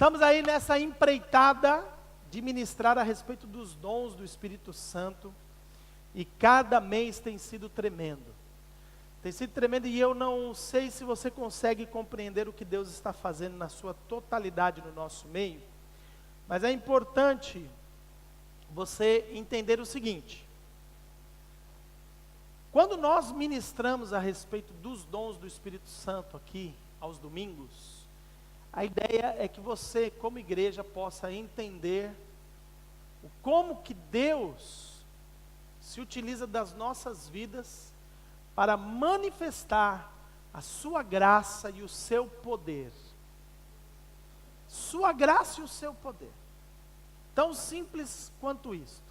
Estamos aí nessa empreitada de ministrar a respeito dos dons do Espírito Santo, e cada mês tem sido tremendo. Tem sido tremendo, e eu não sei se você consegue compreender o que Deus está fazendo na sua totalidade no nosso meio, mas é importante você entender o seguinte: quando nós ministramos a respeito dos dons do Espírito Santo aqui, aos domingos, a ideia é que você, como igreja, possa entender como que Deus se utiliza das nossas vidas para manifestar a sua graça e o seu poder. Sua graça e o seu poder. Tão simples quanto isto.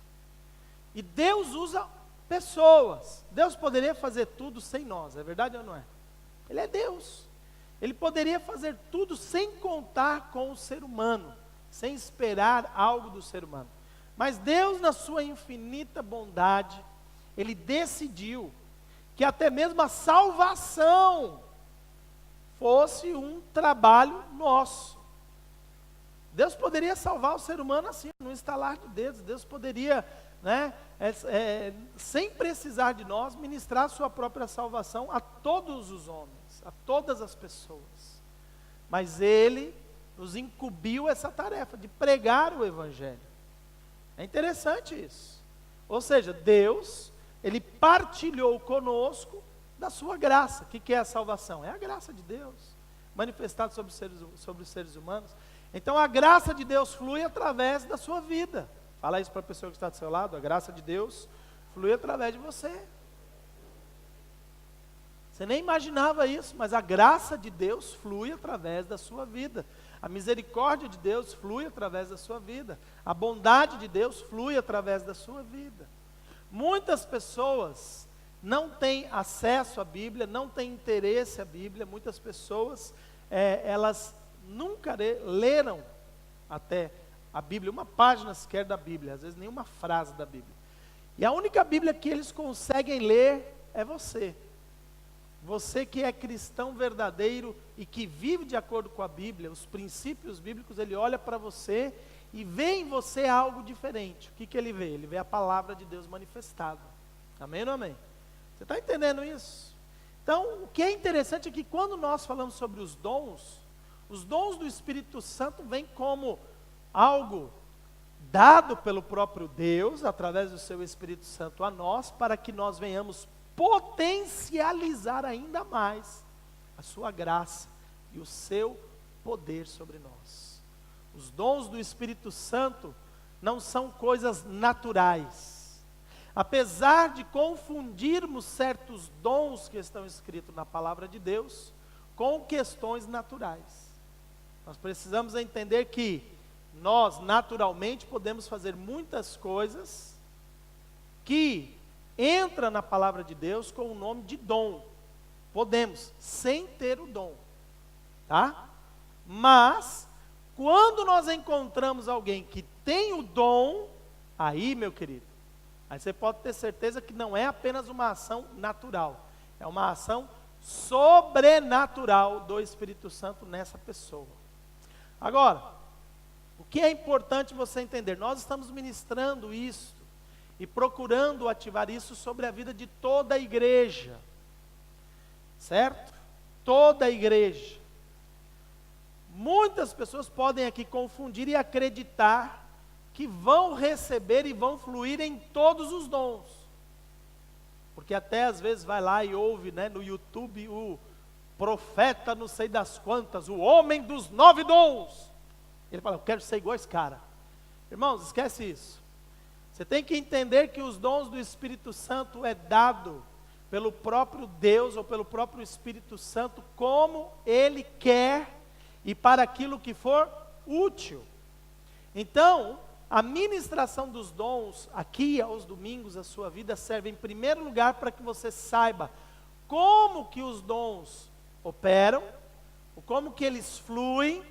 E Deus usa pessoas. Deus poderia fazer tudo sem nós, é verdade ou não é? Ele é Deus. Ele poderia fazer tudo sem contar com o ser humano, sem esperar algo do ser humano. Mas Deus, na sua infinita bondade, Ele decidiu que até mesmo a salvação fosse um trabalho nosso. Deus poderia salvar o ser humano assim, num estalar de dedos. Deus poderia, sem precisar de nós, ministrar a sua própria salvação a todos os homens, a todas as pessoas. Mas Ele nos incumbiu essa tarefa de pregar o Evangelho. É interessante isso. Ou seja, Deus, Ele partilhou conosco da sua graça. O que é a salvação? É a graça de Deus, manifestada sobre os seres humanos. Então a graça de Deus flui através da sua vida. Fala isso para a pessoa que está do seu lado: a graça de Deus flui através de você. Você nem imaginava isso, mas a graça de Deus flui através da sua vida. A misericórdia de Deus flui através da sua vida. A bondade de Deus flui através da sua vida. Muitas pessoas não têm acesso à Bíblia, não têm interesse à Bíblia. Muitas pessoas, elas nunca leram até a Bíblia, uma página sequer da Bíblia, às vezes nenhuma frase da Bíblia. E a única Bíblia que eles conseguem ler é você. Você que é cristão verdadeiro e que vive de acordo com a Bíblia, os princípios bíblicos, ele olha para você e vê em você algo diferente. O que ele vê? Ele vê a palavra de Deus manifestada. Amém ou não amém? Você está entendendo isso? Então, o que é interessante é que quando nós falamos sobre os dons do Espírito Santo vêm como algo dado pelo próprio Deus, através do seu Espírito Santo a nós, para que nós venhamos potencializar ainda mais a sua graça e o seu poder sobre nós. Os dons do Espírito Santo não são coisas naturais. Apesar de confundirmos certos dons que estão escritos na palavra de Deus com questões naturais, nós precisamos entender que nós naturalmente podemos fazer muitas coisas que entra na palavra de Deus com o nome de dom. Podemos, sem ter o dom, tá? Mas, quando nós encontramos alguém que tem o dom, aí, meu querido, aí você pode ter certeza que não é apenas uma ação natural, é uma ação sobrenatural do Espírito Santo nessa pessoa. Agora, o que é importante você entender? Nós estamos ministrando isso e procurando ativar isso sobre a vida de toda a igreja, certo? Toda a igreja. Muitas pessoas podem aqui confundir e acreditar que vão receber e vão fluir em todos os dons, porque até às vezes vai lá e ouve, no YouTube, o profeta não sei das quantas, o homem dos 9 dons, ele fala: eu quero ser igual a esse cara. Irmãos, esquece isso. Você tem que entender que os dons do Espírito Santo é dado pelo próprio Deus ou pelo próprio Espírito Santo como Ele quer e para aquilo que for útil. Então, a ministração dos dons aqui aos domingos da sua vida serve em primeiro lugar para que você saiba como que os dons operam, como que eles fluem,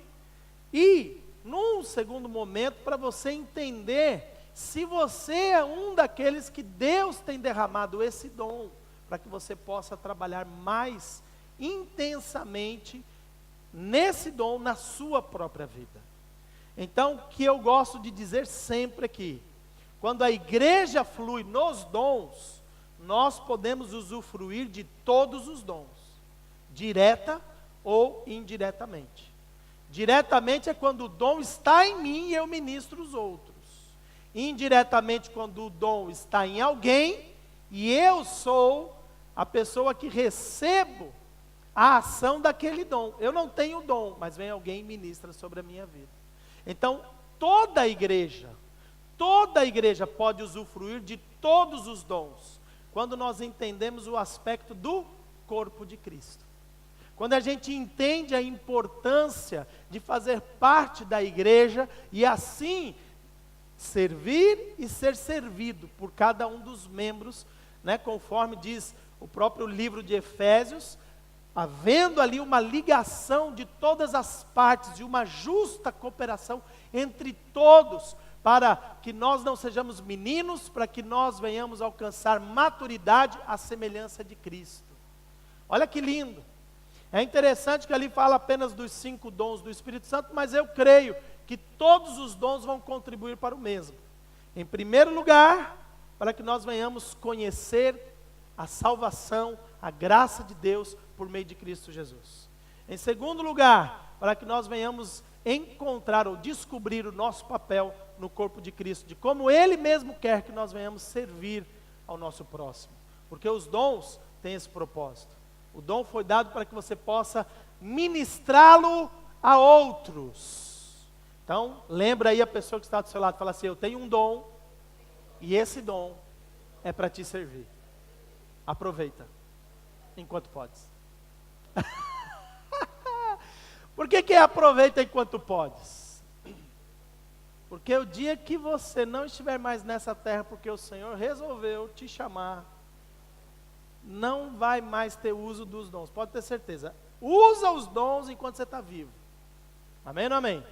e num segundo momento para você entender se você é um daqueles que Deus tem derramado esse dom, para que você possa trabalhar mais intensamente nesse dom na sua própria vida. Então, o que eu gosto de dizer sempre aqui, quando a igreja flui nos dons, nós podemos usufruir de todos os dons, direta ou indiretamente. Diretamente é quando o dom está em mim e eu ministro os outros. Indiretamente, quando o dom está em alguém e eu sou a pessoa que recebo a ação daquele dom. Eu não tenho dom, mas vem alguém e ministra sobre a minha vida. Então, toda a igreja pode usufruir de todos os dons, quando nós entendemos o aspecto do corpo de Cristo. Quando a gente entende a importância de fazer parte da igreja e assim servir e ser servido por cada um dos membros, né, conforme diz o próprio livro de Efésios, havendo ali uma ligação de todas as partes e uma justa cooperação entre todos, para que nós não sejamos meninos, para que nós venhamos alcançar maturidade à semelhança de Cristo. Olha que lindo! É interessante que ali fala apenas dos 5 dons do Espírito Santo, mas eu creio que todos os dons vão contribuir para o mesmo. Em primeiro lugar, para que nós venhamos conhecer a salvação, a graça de Deus por meio de Cristo Jesus. Em segundo lugar, para que nós venhamos encontrar ou descobrir o nosso papel no corpo de Cristo, de como Ele mesmo quer que nós venhamos servir ao nosso próximo. Porque os dons têm esse propósito. O dom foi dado para que você possa ministrá-lo a outros. Então, lembra aí a pessoa que está do seu lado, fala assim: eu tenho um dom, e esse dom é para te servir. Aproveita, enquanto podes. Por que aproveita enquanto podes? Porque o dia que você não estiver mais nessa terra, porque o Senhor resolveu te chamar, não vai mais ter uso dos dons, pode ter certeza. Usa os dons enquanto você está vivo. Amém ou não amém?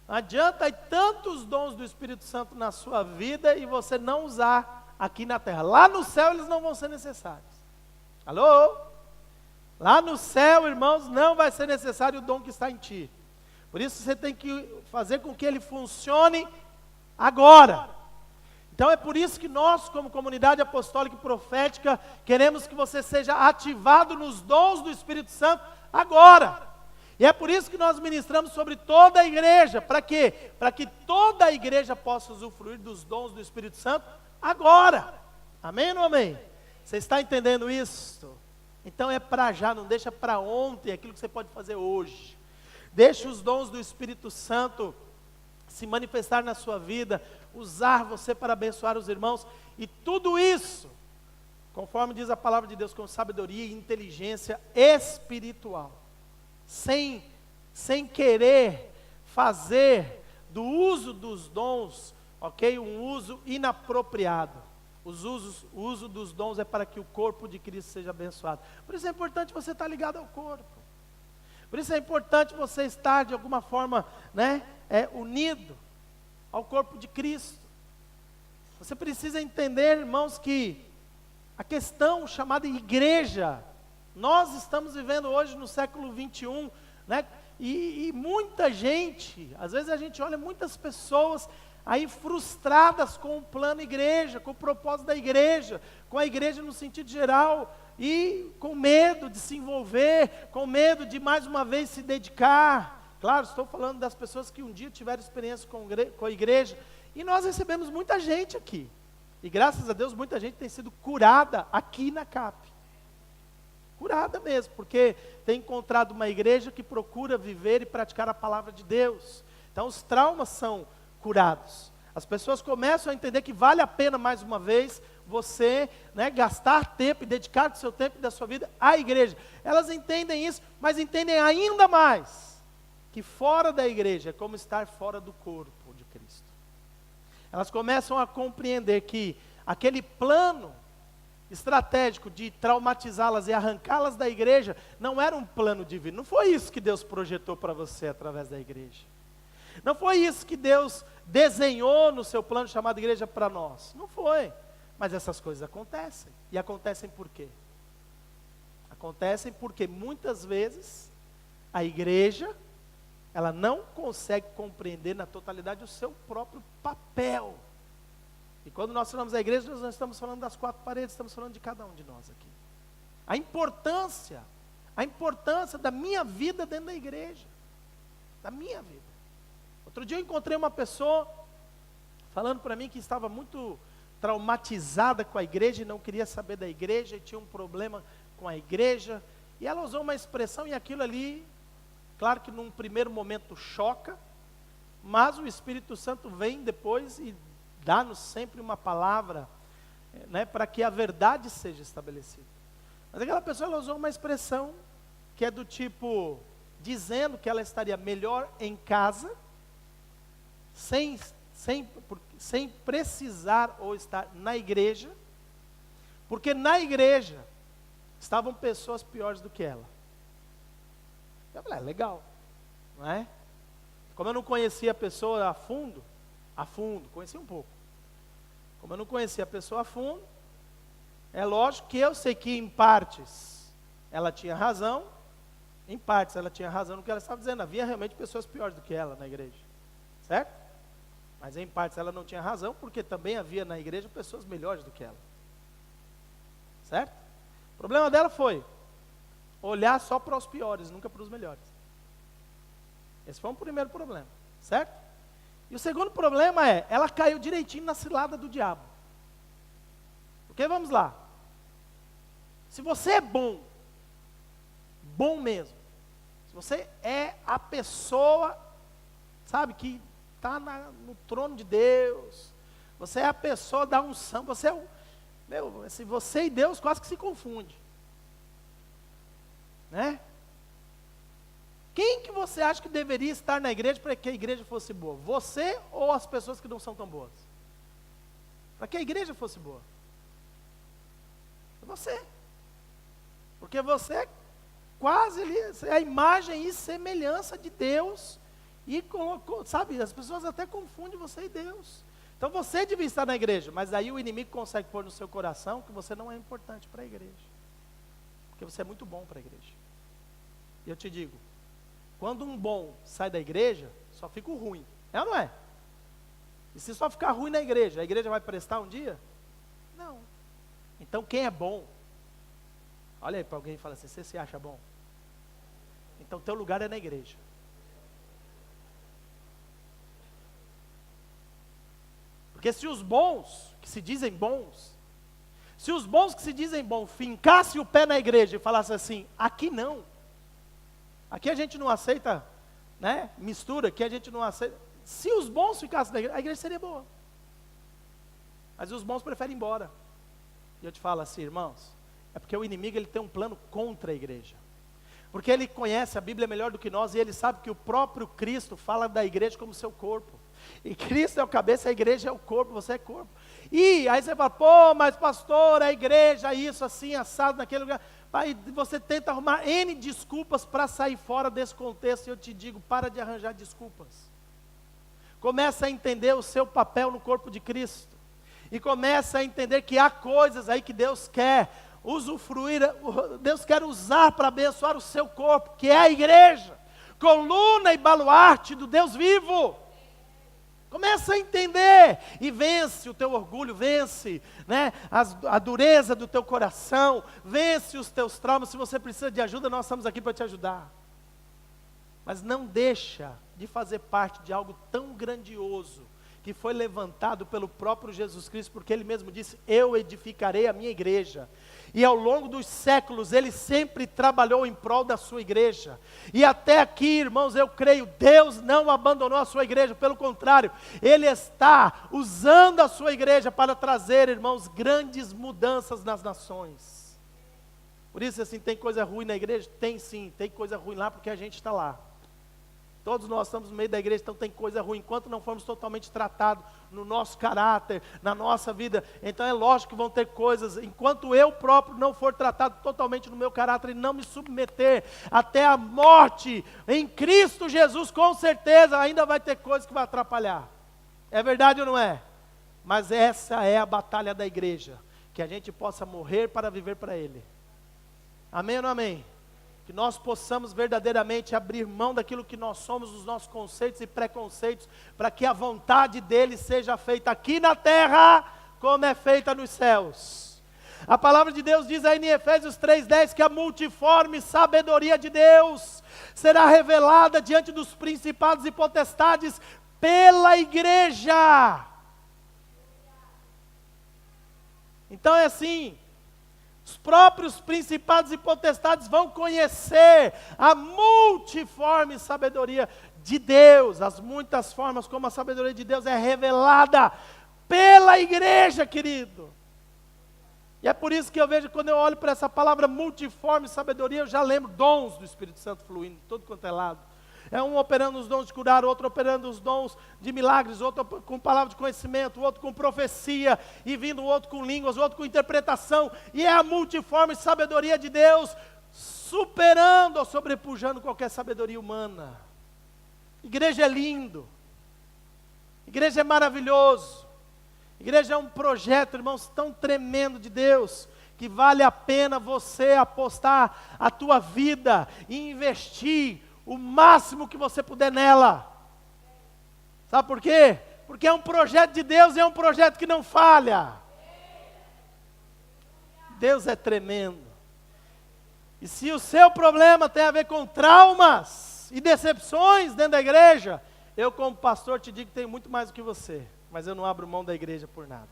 Não adianta ter tantos dons do Espírito Santo na sua vida e você não usar aqui na terra. Lá no céu eles não vão ser necessários. Alô? Lá no céu, irmãos, não vai ser necessário o dom que está em ti. Por isso você tem que fazer com que ele funcione agora. Então é por isso que nós, como comunidade apostólica e profética, queremos que você seja ativado nos dons do Espírito Santo agora. E é por isso que nós ministramos sobre toda a igreja. Para quê? Para que toda a igreja possa usufruir dos dons do Espírito Santo agora. Amém ou não amém? Você está entendendo isso? Então é para já, não deixa para ontem aquilo que você pode fazer hoje. Deixa os dons do Espírito Santo se manifestar na sua vida, usar você para abençoar os irmãos, e tudo isso, conforme diz a palavra de Deus, com sabedoria e inteligência espiritual, sem querer fazer do uso dos dons, ok, um uso inapropriado. O uso dos dons é para que o corpo de Cristo seja abençoado. Por isso é importante você estar ligado ao corpo. Por isso é importante você estar de alguma forma, né, unido ao corpo de Cristo. Você precisa entender, irmãos, que a questão chamada igreja, nós estamos vivendo hoje no século 21, né, e muita gente, às vezes a gente olha muitas pessoas aí frustradas com o plano igreja, com o propósito da igreja, com a igreja no sentido geral, e com medo de se envolver, com medo de mais uma vez se dedicar. Claro, estou falando das pessoas que um dia tiveram experiência com a igreja, e nós recebemos muita gente aqui, e graças a Deus muita gente tem sido curada aqui na CAP, curada mesmo, porque tem encontrado uma igreja que procura viver e praticar a palavra de Deus. Então os traumas são curados. As pessoas começam a entender que vale a pena mais uma vez você, né, gastar tempo e dedicar o seu tempo e da sua vida à igreja. Elas entendem isso, mas entendem ainda mais que fora da igreja é como estar fora do corpo de Cristo. Elas começam a compreender que aquele plano estratégico de traumatizá-las e arrancá-las da igreja não era um plano divino. Não foi isso que Deus projetou para você através da igreja. Não foi isso que Deus desenhou no seu plano chamado igreja para nós. Não foi. Mas essas coisas acontecem. E acontecem por quê? Acontecem porque muitas vezes a igreja ela não consegue compreender na totalidade o seu próprio papel. E quando nós falamos da igreja, nós não estamos falando das quatro paredes, estamos falando de cada um de nós aqui. A importância da minha vida dentro da igreja. Da minha vida. Outro dia eu encontrei uma pessoa falando para mim que estava muito traumatizada com a igreja e não queria saber da igreja e tinha um problema com a igreja. E ela usou uma expressão e aquilo ali, claro que num primeiro momento choca, mas o Espírito Santo vem depois e dá-nos sempre uma palavra, né, para que a verdade seja estabelecida. Mas aquela pessoa, ela usou uma expressão que é do tipo, dizendo que ela estaria melhor em casa, sem precisar ou estar na igreja, porque na igreja estavam pessoas piores do que ela. Eu falei, legal, não é? Como eu não conhecia a pessoa a fundo, conhecia um pouco. Como eu não conhecia a pessoa a fundo, é lógico que eu sei que em partes ela tinha razão, em partes ela tinha razão no que ela estava dizendo. Havia realmente pessoas piores do que ela na igreja, certo? Mas em partes ela não tinha razão, porque também havia na igreja pessoas melhores do que ela, certo? O problema dela foi olhar só para os piores, nunca para os melhores. Esse foi um primeiro problema, certo? E o segundo problema é, ela caiu direitinho na cilada do diabo. Porque vamos lá, se você é bom mesmo, se você é a pessoa, sabe, que está no trono de Deus, você é a pessoa da unção, você é o, você e Deus quase que se confunde, né? Quem que você acha que deveria estar na igreja para que a igreja fosse boa? Você ou as pessoas que não são tão boas? Para que a igreja fosse boa? Você. Porque você é quase ali, é a imagem e semelhança de Deus. E colocou, sabe, as pessoas até confundem você e Deus. Então você devia estar na igreja, mas aí o inimigo consegue pôr no seu coração que você não é importante para a igreja. Porque você é muito bom para a igreja. E eu te digo, quando um bom sai da igreja, só fica o ruim. É ou não é? E se só ficar ruim na igreja, a igreja vai prestar um dia? Não. Então quem é bom, olha aí para alguém e fala assim, você se acha bom? Então teu lugar é na igreja. Porque se os bons, que se dizem bons, se os bons que se dizem bons fincassem o pé na igreja e falassem assim, aqui não, aqui a gente não aceita, né, mistura, aqui a gente não aceita. Se os bons ficassem na igreja, a igreja seria boa. Mas os bons preferem ir embora. E eu te falo assim, irmãos, é porque o inimigo ele tem um plano contra a igreja. Porque ele conhece a Bíblia melhor do que nós e ele sabe que o próprio Cristo fala da igreja como seu corpo. E Cristo é o cabeça, a igreja é o corpo, você é corpo. E aí você fala, pô, mas pastor, a igreja, isso assim, assado naquele lugar. Aí você tenta arrumar N desculpas para sair fora desse contexto. E eu te digo, para de arranjar desculpas. Começa a entender o seu papel no corpo de Cristo. E começa a entender que há coisas aí que Deus quer usufruir, Deus quer usar para abençoar o seu corpo, que é a igreja, coluna e baluarte do Deus vivo. Começa a entender e vence o teu orgulho, vence, né, a dureza do teu coração, vence os teus traumas. Se você precisa de ajuda, nós estamos aqui para te ajudar. Mas não deixa de fazer parte de algo tão grandioso que foi levantado pelo próprio Jesus Cristo, porque Ele mesmo disse, eu edificarei a minha igreja. E ao longo dos séculos, Ele sempre trabalhou em prol da sua igreja. E até aqui, irmãos, eu creio, Deus não abandonou a sua igreja, pelo contrário, Ele está usando a sua igreja para trazer, irmãos, grandes mudanças nas nações. Por isso, assim, tem coisa ruim na igreja? Tem sim, tem coisa ruim lá porque a gente está lá. Todos nós estamos no meio da igreja, então tem coisa ruim. Enquanto não formos totalmente tratados no nosso caráter, na nossa vida, então é lógico que vão ter coisas. Enquanto eu próprio não for tratado totalmente no meu caráter e não me submeter até a morte em Cristo Jesus, com certeza ainda vai ter coisas que vão atrapalhar. É verdade ou não é? Mas essa é a batalha da igreja, que a gente possa morrer para viver para Ele. Amém ou não amém? que nós possamos verdadeiramente abrir mão daquilo que nós somos, dos nossos conceitos e preconceitos, para que a vontade dele seja feita aqui na terra, como é feita nos céus. A palavra de Deus diz aí em Efésios 3:10 que a multiforme sabedoria de Deus será revelada diante dos principados e potestades pela igreja. Então é assim, os próprios principados e potestades vão conhecer a multiforme sabedoria de Deus, as muitas formas como a sabedoria de Deus é revelada pela igreja, querido. E é por isso que eu vejo, quando eu olho para essa palavra multiforme sabedoria, eu já lembro dons do Espírito Santo fluindo, de todo quanto é lado. É um operando os dons de curar, outro operando os dons de milagres, outro com palavra de conhecimento, outro com profecia, e vindo o outro com línguas, outro com interpretação. E é a multiforme sabedoria de Deus, superando ou sobrepujando qualquer sabedoria humana. Igreja é lindo. Igreja é maravilhoso. Igreja é um projeto, irmãos, tão tremendo de Deus, que vale a pena você apostar a tua vida e investir o máximo que você puder nela. Sabe por quê? Porque é um projeto de Deus e é um projeto que não falha. Deus é tremendo. E se o seu problema tem a ver com traumas e decepções dentro da igreja, eu como pastor te digo que tenho muito mais do que você, mas eu não abro mão da igreja por nada.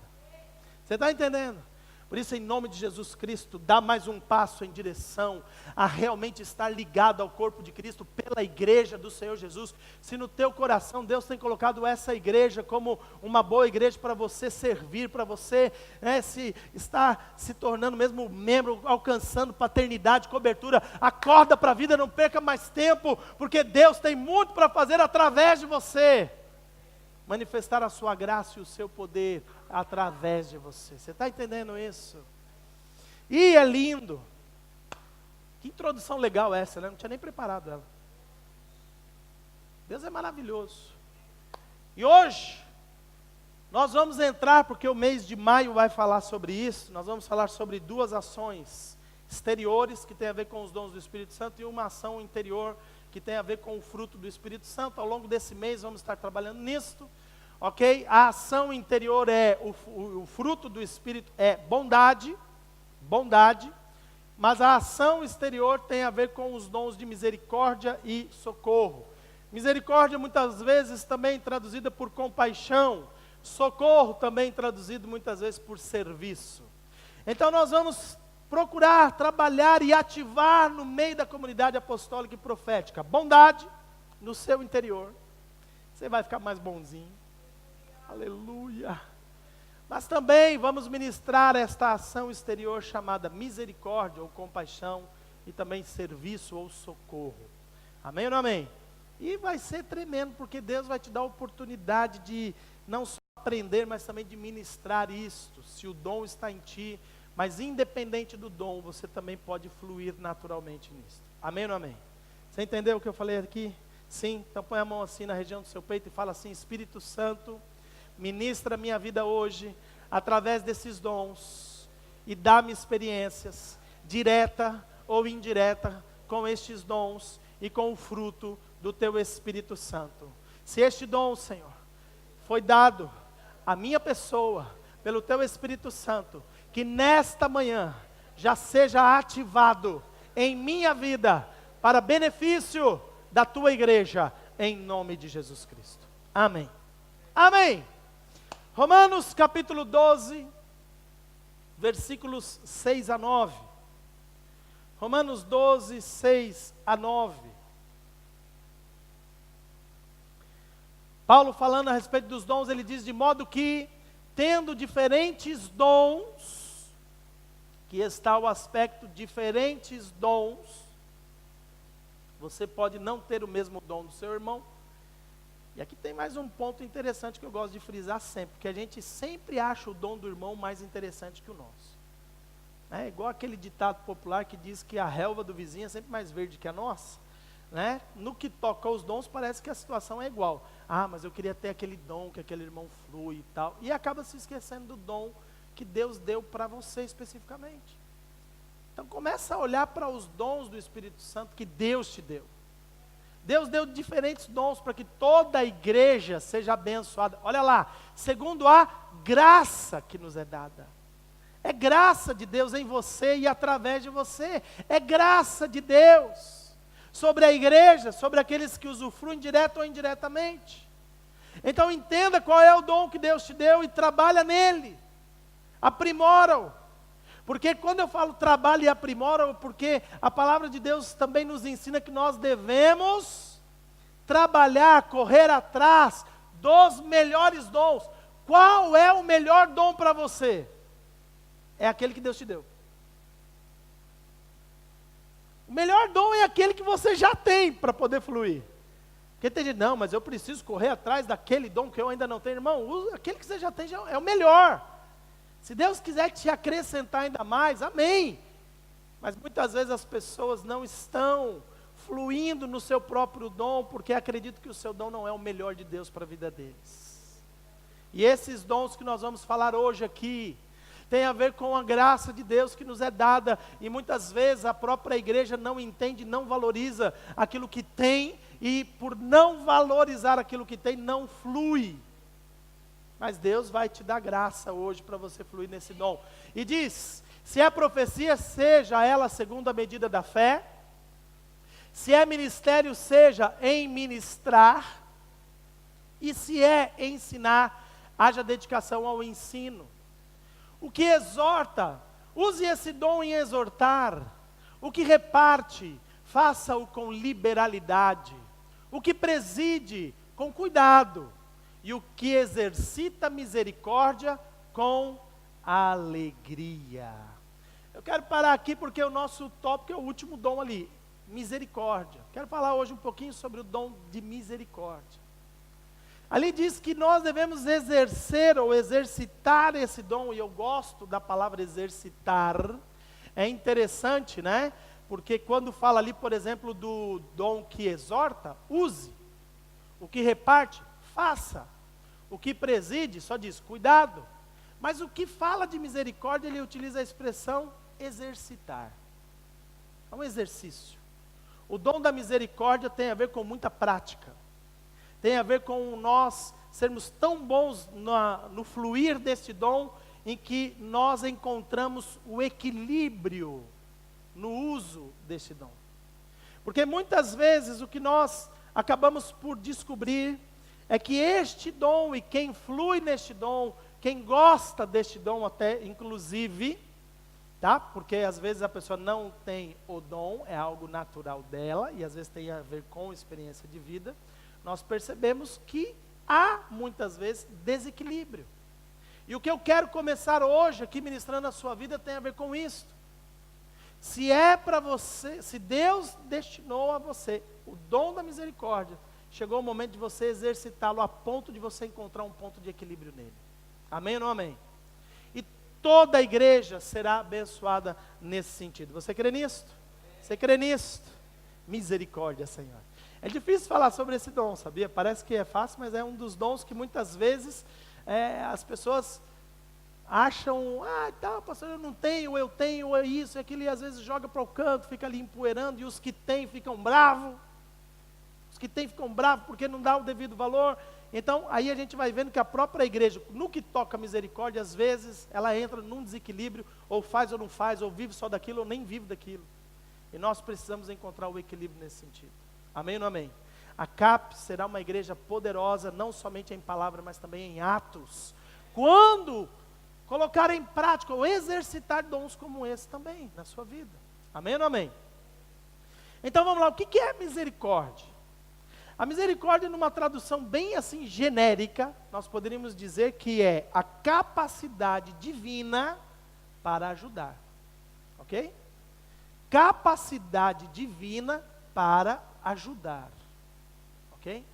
Você está entendendo? Por isso, em nome de Jesus Cristo, dá mais um passo em direção a realmente estar ligado ao corpo de Cristo pela igreja do Senhor Jesus. Se no teu coração Deus tem colocado essa igreja como uma boa igreja para você servir, para você estar se tornando mesmo membro, alcançando paternidade, cobertura, acorda para a vida, não perca mais tempo, porque Deus tem muito para fazer através de você. Manifestar a sua graça e o seu poder através de você. Você está entendendo isso? E é lindo. Que introdução legal essa, né? Não tinha nem preparado ela. Deus é maravilhoso. E hoje, nós vamos entrar, porque o mês de maio vai falar sobre isso, nós vamos falar sobre duas ações exteriores, que tem a ver com os dons do Espírito Santo, e uma ação interior, que tem a ver com o fruto do Espírito Santo. Ao longo desse mês vamos estar trabalhando nisto, ok? A ação interior é, o fruto do Espírito é bondade, mas a ação exterior tem a ver com os dons de misericórdia e socorro. Misericórdia muitas vezes também traduzida por compaixão, socorro também traduzido muitas vezes por serviço. Então nós vamos procurar trabalhar e ativar no meio da comunidade apostólica e profética bondade no seu interior. Você vai ficar mais bonzinho. Aleluia. Mas também vamos ministrar esta ação exterior chamada misericórdia ou compaixão, e também serviço ou socorro. Amém ou não amém? E vai ser tremendo, porque Deus vai te dar a oportunidade de não só aprender, mas também de ministrar isto, se o dom está em ti. Mas independente do dom, você também pode fluir naturalmente nisso. Amém ou não amém? Você entendeu o que eu falei aqui? Sim? Então põe a mão assim na região do seu peito e fala assim: Espírito Santo, ministra a minha vida hoje, através desses dons, e dá-me experiências, direta ou indireta, com estes dons e com o fruto do Teu Espírito Santo. Se este dom, Senhor, foi dado à minha pessoa, pelo Teu Espírito Santo, que nesta manhã já seja ativado em minha vida, para benefício da Tua igreja, em nome de Jesus Cristo. Amém. Amém. Romanos capítulo 12, versículos 6 a 9. Romanos 12, 6 a 9. Paulo falando a respeito dos dons, ele diz: de modo que, tendo diferentes dons, que está o aspecto diferentes dons, você pode não ter o mesmo dom do seu irmão. E aqui tem mais um ponto interessante que eu gosto de frisar sempre, porque a gente sempre acha o dom do irmão mais interessante que o nosso. É igual aquele ditado popular que diz que a relva do vizinho é sempre mais verde que a nossa. Né? No que toca aos dons, parece que a situação é igual. Ah, mas eu queria ter aquele dom, que aquele irmão flui e tal. E acaba se esquecendo do dom que Deus deu para você especificamente. Então começa a olhar para os dons do Espírito Santo que Deus te deu. Deus deu diferentes dons para que toda a igreja seja abençoada. Olha lá, segundo a graça que nos é dada. É graça de Deus em você e através de você. É graça de Deus sobre a igreja, sobre aqueles que usufruem direto ou indiretamente. Então entenda qual é o dom que Deus te deu e trabalha nele. Aprimora-o. Porque quando eu falo trabalho e aprimora-o, porque a palavra de Deus também nos ensina que nós devemos trabalhar, correr atrás dos melhores dons. Qual é o melhor dom para você? É aquele que Deus te deu. O melhor dom é aquele que você já tem para poder fluir. Porque tem gente, não, mas eu preciso correr atrás daquele dom que eu ainda não tenho. Irmão, usa aquele que você já tem, já é o melhor. Se Deus quiser te acrescentar ainda mais, amém. Mas muitas vezes as pessoas não estão fluindo no seu próprio dom, porque acreditam que o seu dom não é o melhor de Deus para a vida deles. E esses dons que nós vamos falar hoje aqui, tem a ver com a graça de Deus que nos é dada, e muitas vezes a própria igreja não entende, não valoriza aquilo que tem, e por não valorizar aquilo que tem, não flui. Mas Deus vai te dar graça hoje para você fluir nesse dom. E diz, se é profecia, seja ela segundo a medida da fé, se é ministério, seja em ministrar, e se é ensinar, haja dedicação ao ensino. O que exorta, use esse dom em exortar. O que reparte, faça-o com liberalidade. O que preside, com cuidado. E o que exercita misericórdia, com alegria. Eu quero parar aqui porque o nosso tópico é o último dom ali, misericórdia. Quero falar hoje um pouquinho sobre o dom de misericórdia. Ali diz que nós devemos exercer ou exercitar esse dom, e eu gosto da palavra exercitar. É interessante, né? Porque quando fala ali, por exemplo, do dom que exorta, use. O que reparte, faça. O que preside, só diz, cuidado. Mas o que fala de misericórdia, ele utiliza a expressão exercitar. É um exercício. O dom da misericórdia tem a ver com muita prática. Tem a ver com nós sermos tão bons no fluir desse dom, em que nós encontramos o equilíbrio no uso desse dom. Porque muitas vezes o que nós acabamos por descobrir é que este dom, e quem flui neste dom, quem gosta deste dom até inclusive, tá? Porque às vezes a pessoa não tem o dom, é algo natural dela, e às vezes tem a ver com experiência de vida, nós percebemos que há muitas vezes desequilíbrio. E o que eu quero começar hoje aqui ministrando a sua vida tem a ver com isso. Se é para você, se Deus destinou a você o dom da misericórdia, chegou o momento de você exercitá-lo a ponto de você encontrar um ponto de equilíbrio nele. Amém ou não amém? E toda a igreja será abençoada nesse sentido. Você crê nisso? Você crê nisso? Misericórdia, Senhor. É difícil falar sobre esse dom, sabia? Parece que é fácil, mas é um dos dons que muitas vezes as pessoas acham, tá, pastor, eu não tenho, eu tenho, é isso, é aquilo, e às vezes joga para o canto, fica ali empoeirando, e os que têm ficam bravos. Os que têm ficam bravos porque não dá o devido valor. Então, aí a gente vai vendo que a própria igreja, no que toca a misericórdia, às vezes, ela entra num desequilíbrio, ou faz ou não faz, ou vive só daquilo, ou nem vive daquilo. E nós precisamos encontrar o equilíbrio nesse sentido. Amém ou não amém? A CAP será uma igreja poderosa, não somente em palavra, mas também em atos. Quando colocar em prática, ou exercitar dons como esse também, na sua vida. Amém ou não amém? Então vamos lá, o que é misericórdia? A misericórdia, numa tradução bem assim genérica, nós poderíamos dizer que é a capacidade divina para ajudar. Ok? Capacidade divina para ajudar. Ok?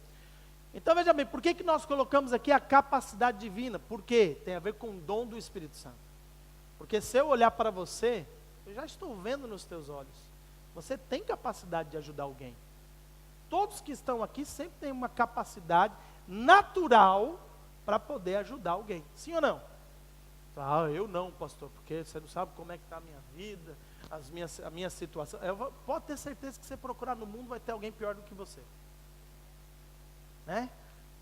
Então veja bem, por que nós colocamos aqui a capacidade divina? Porque tem a ver com o dom do Espírito Santo. Porque se eu olhar para você, eu já estou vendo nos teus olhos. Você tem capacidade de ajudar alguém. Todos que estão aqui sempre têm uma capacidade natural para poder ajudar alguém. Sim ou não? Eu não, pastor, porque você não sabe como é que está a minha vida, a minha situação. Pode ter certeza que você procurar no mundo vai ter alguém pior do que você. Né?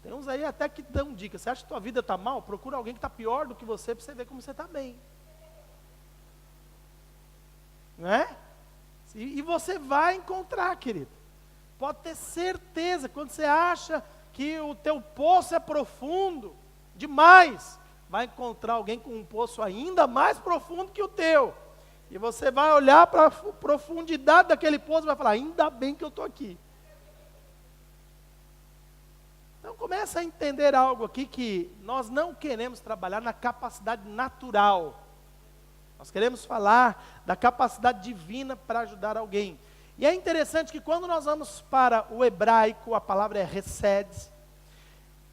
Tem uns aí até que dão dicas. Você acha que tua vida está mal? Procura alguém que está pior do que você para você ver como você está bem. Né? E você vai encontrar, querido. Pode ter certeza, quando você acha que o teu poço é profundo demais, vai encontrar alguém com um poço ainda mais profundo que o teu. E você vai olhar para a profundidade daquele poço e vai falar, ainda bem que eu estou aqui. Então começa a entender algo aqui, que nós não queremos trabalhar na capacidade natural. Nós queremos falar da capacidade divina para ajudar alguém. E é interessante que quando nós vamos para o hebraico, a palavra é hesed.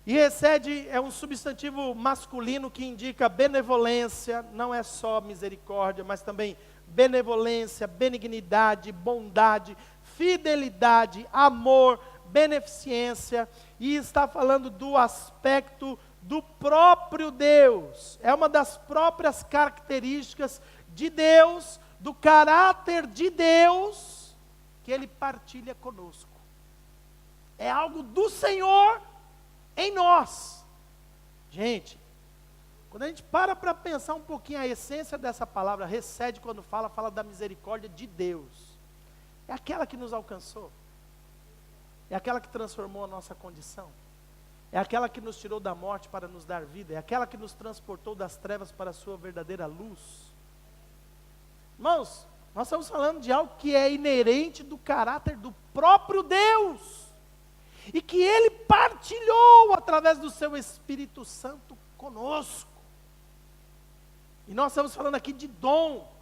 E hesed é um substantivo masculino que indica benevolência, não é só misericórdia, mas também benevolência, benignidade, bondade, fidelidade, amor, beneficência. E está falando do aspecto do próprio Deus. É uma das próprias características de Deus, do caráter de Deus, que Ele partilha conosco. É algo do Senhor em nós. Gente, quando a gente para pensar um pouquinho a essência dessa palavra, hesed, quando fala da misericórdia de Deus. É aquela que nos alcançou. É aquela que transformou a nossa condição. É aquela que nos tirou da morte para nos dar vida. É aquela que nos transportou das trevas para a sua verdadeira luz. Irmãos, nós estamos falando de algo que é inerente do caráter do próprio Deus. E que Ele partilhou através do seu Espírito Santo conosco. E nós estamos falando aqui de dom.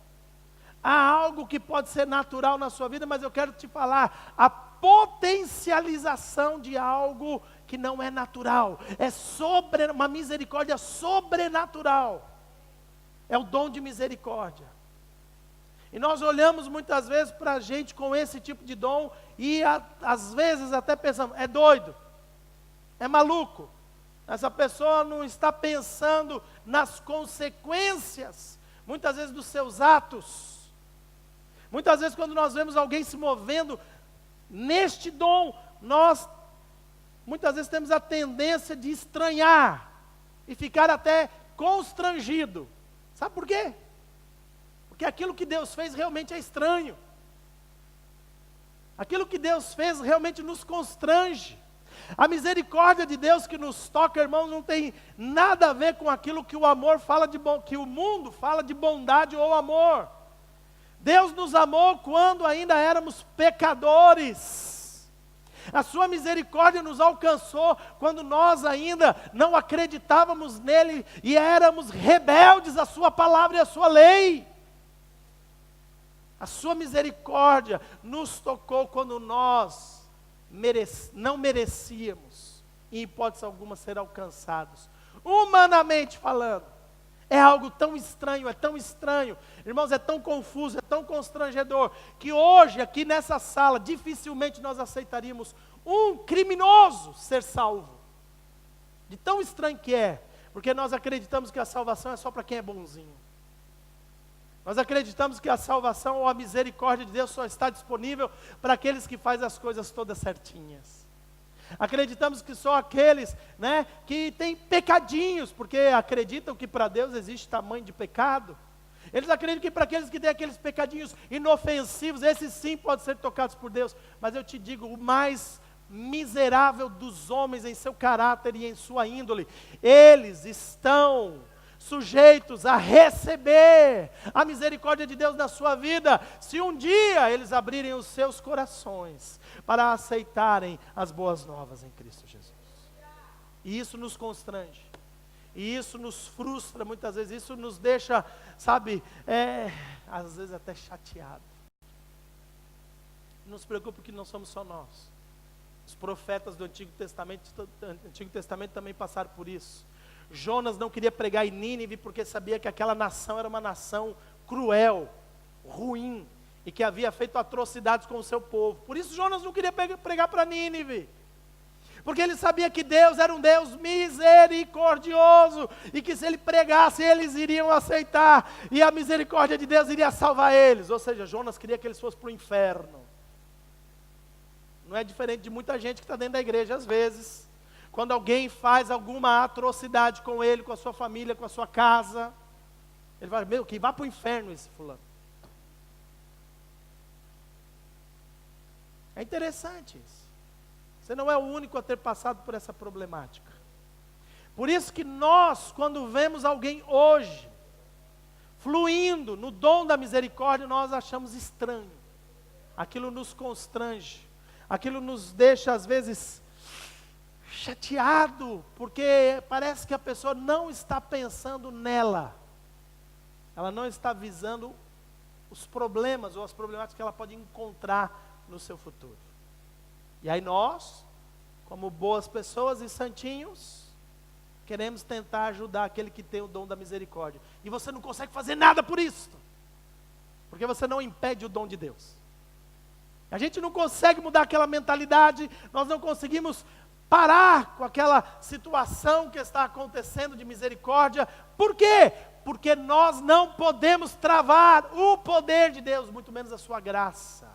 Há algo que pode ser natural na sua vida, mas eu quero te falar, a potencialização de algo que não é natural, é uma misericórdia sobrenatural, é o dom de misericórdia. E nós olhamos muitas vezes para a gente com esse tipo de dom, e às vezes até pensamos, é doido, é maluco, essa pessoa não está pensando nas consequências, muitas vezes dos seus atos. Muitas vezes quando nós vemos alguém se movendo neste dom, nós muitas vezes temos a tendência de estranhar e ficar até constrangido. Sabe por quê? Porque aquilo que Deus fez realmente é estranho. Aquilo que Deus fez realmente nos constrange. A misericórdia de Deus que nos toca, irmãos, não tem nada a ver com aquilo que o amor fala de bom, que o mundo fala de bondade ou amor. Deus nos amou quando ainda éramos pecadores. A sua misericórdia nos alcançou quando nós ainda não acreditávamos nele e éramos rebeldes à sua palavra e à sua lei. A sua misericórdia nos tocou quando nós não merecíamos, em hipótese alguma, ser alcançados. Humanamente falando, é algo tão estranho, irmãos, é tão confuso, é tão constrangedor, que hoje, aqui nessa sala, dificilmente nós aceitaríamos um criminoso ser salvo. De tão estranho que é, porque nós acreditamos que a salvação é só para quem é bonzinho. Nós acreditamos que a salvação ou a misericórdia de Deus só está disponível para aqueles que fazem as coisas todas certinhas. Acreditamos que só aqueles, né, que têm pecadinhos, porque acreditam que para Deus existe tamanho de pecado. Eles acreditam que para aqueles que têm aqueles pecadinhos inofensivos, esses sim podem ser tocados por Deus. Mas eu te digo, o mais miserável dos homens em seu caráter e em sua índole, eles estão sujeitos a receber a misericórdia de Deus na sua vida, se um dia eles abrirem os seus corações para aceitarem as boas novas em Cristo Jesus. E isso nos constrange, e isso nos frustra muitas vezes, isso nos deixa, sabe, às vezes até chateado. Não se preocupe que não somos só nós. Os profetas do Antigo Testamento também passaram por isso. Jonas não queria pregar em Nínive porque sabia que aquela nação era uma nação cruel, ruim, e que havia feito atrocidades com o seu povo. Por isso Jonas não queria pregar para Nínive. Porque ele sabia que Deus era um Deus misericordioso, e que se ele pregasse, eles iriam aceitar, e a misericórdia de Deus iria salvar eles. Ou seja, Jonas queria que eles fossem para o inferno. Não é diferente de muita gente que está dentro da igreja às vezes. Quando alguém faz alguma atrocidade com ele, com a sua família, com a sua casa, ele fala, meu, que vá para o inferno esse fulano. É interessante isso. Você não é o único a ter passado por essa problemática. Por isso que nós, quando vemos alguém hoje, fluindo no dom da misericórdia, nós achamos estranho. Aquilo nos constrange. Aquilo nos deixa, às vezes, chateado, porque parece que a pessoa não está pensando nela. Ela não está visando os problemas ou as problemáticas que ela pode encontrar no seu futuro. E aí nós, como boas pessoas e santinhos, queremos tentar ajudar aquele que tem o dom da misericórdia. E você não consegue fazer nada por isso, porque você não impede o dom de Deus. A gente não consegue mudar aquela mentalidade, nós não conseguimos parar com aquela situação que está acontecendo de misericórdia. Por quê? Porque nós não podemos travar o poder de Deus, muito menos a sua graça.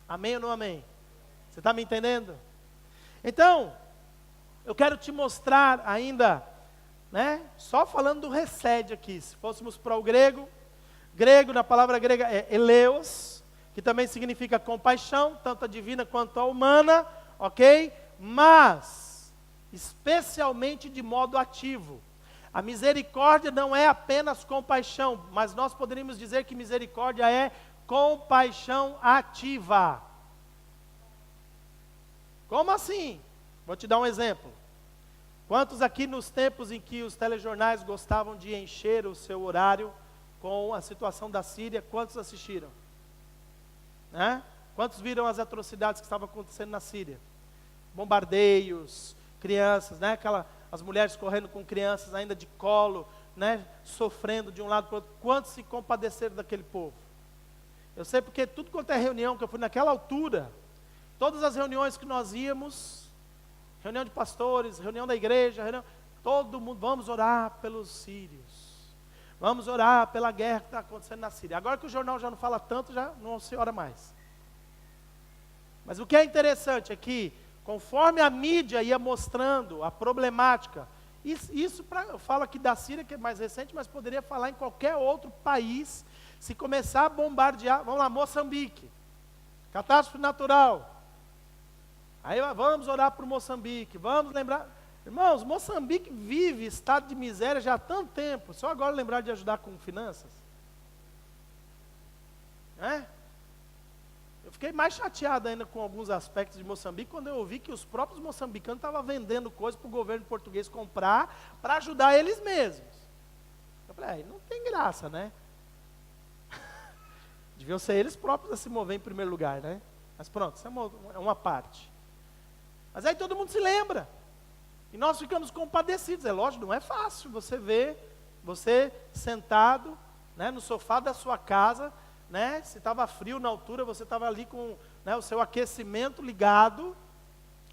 Amém ou não amém? Você está me entendendo? Então, eu quero te mostrar ainda, né? Só falando do recede aqui, se fôssemos para o grego, na palavra grega é eleos, que também significa compaixão, tanto a divina quanto a humana, ok? Mas, especialmente de modo ativo. A misericórdia não é apenas compaixão, mas nós poderíamos dizer que misericórdia é compaixão ativa. Como assim? Vou te dar um exemplo. Quantos aqui nos tempos em que os telejornais gostavam de encher o seu horário com a situação da Síria, quantos assistiram? Né? Quantos viram as atrocidades que estavam acontecendo na Síria? Bombardeios, crianças, né? As mulheres correndo com crianças ainda de colo, né? Sofrendo de um lado para o outro. Quantos se compadeceram daquele povo? Eu sei porque tudo quanto é reunião que eu fui naquela altura, todas as reuniões que nós íamos, reunião de pastores, reunião da igreja, todo mundo, vamos orar pelos sírios, vamos orar pela guerra que está acontecendo na Síria. Agora que o jornal já não fala tanto, já não se ora mais. Mas o que é interessante é que, conforme a mídia ia mostrando a problemática, eu falo aqui da Síria, que é mais recente, mas poderia falar em qualquer outro país, se começar a bombardear, vamos lá, Moçambique, catástrofe natural. Aí vamos orar por Moçambique, vamos lembrar. Irmãos, Moçambique vive estado de miséria já há tanto tempo, só agora lembrar de ajudar com finanças. Eu fiquei mais chateado ainda com alguns aspectos de Moçambique, quando eu ouvi que os próprios moçambicanos estavam vendendo coisas para o governo português comprar, para ajudar eles mesmos. Eu falei, não tem graça, né? Deviam ser eles próprios a se mover em primeiro lugar, né? Mas pronto, isso é uma parte. Mas aí todo mundo se lembra. E nós ficamos compadecidos. É lógico, não é fácil você ver, você sentado, né, no sofá da sua casa, né, se estava frio na altura, você estava ali com, né, o seu aquecimento ligado.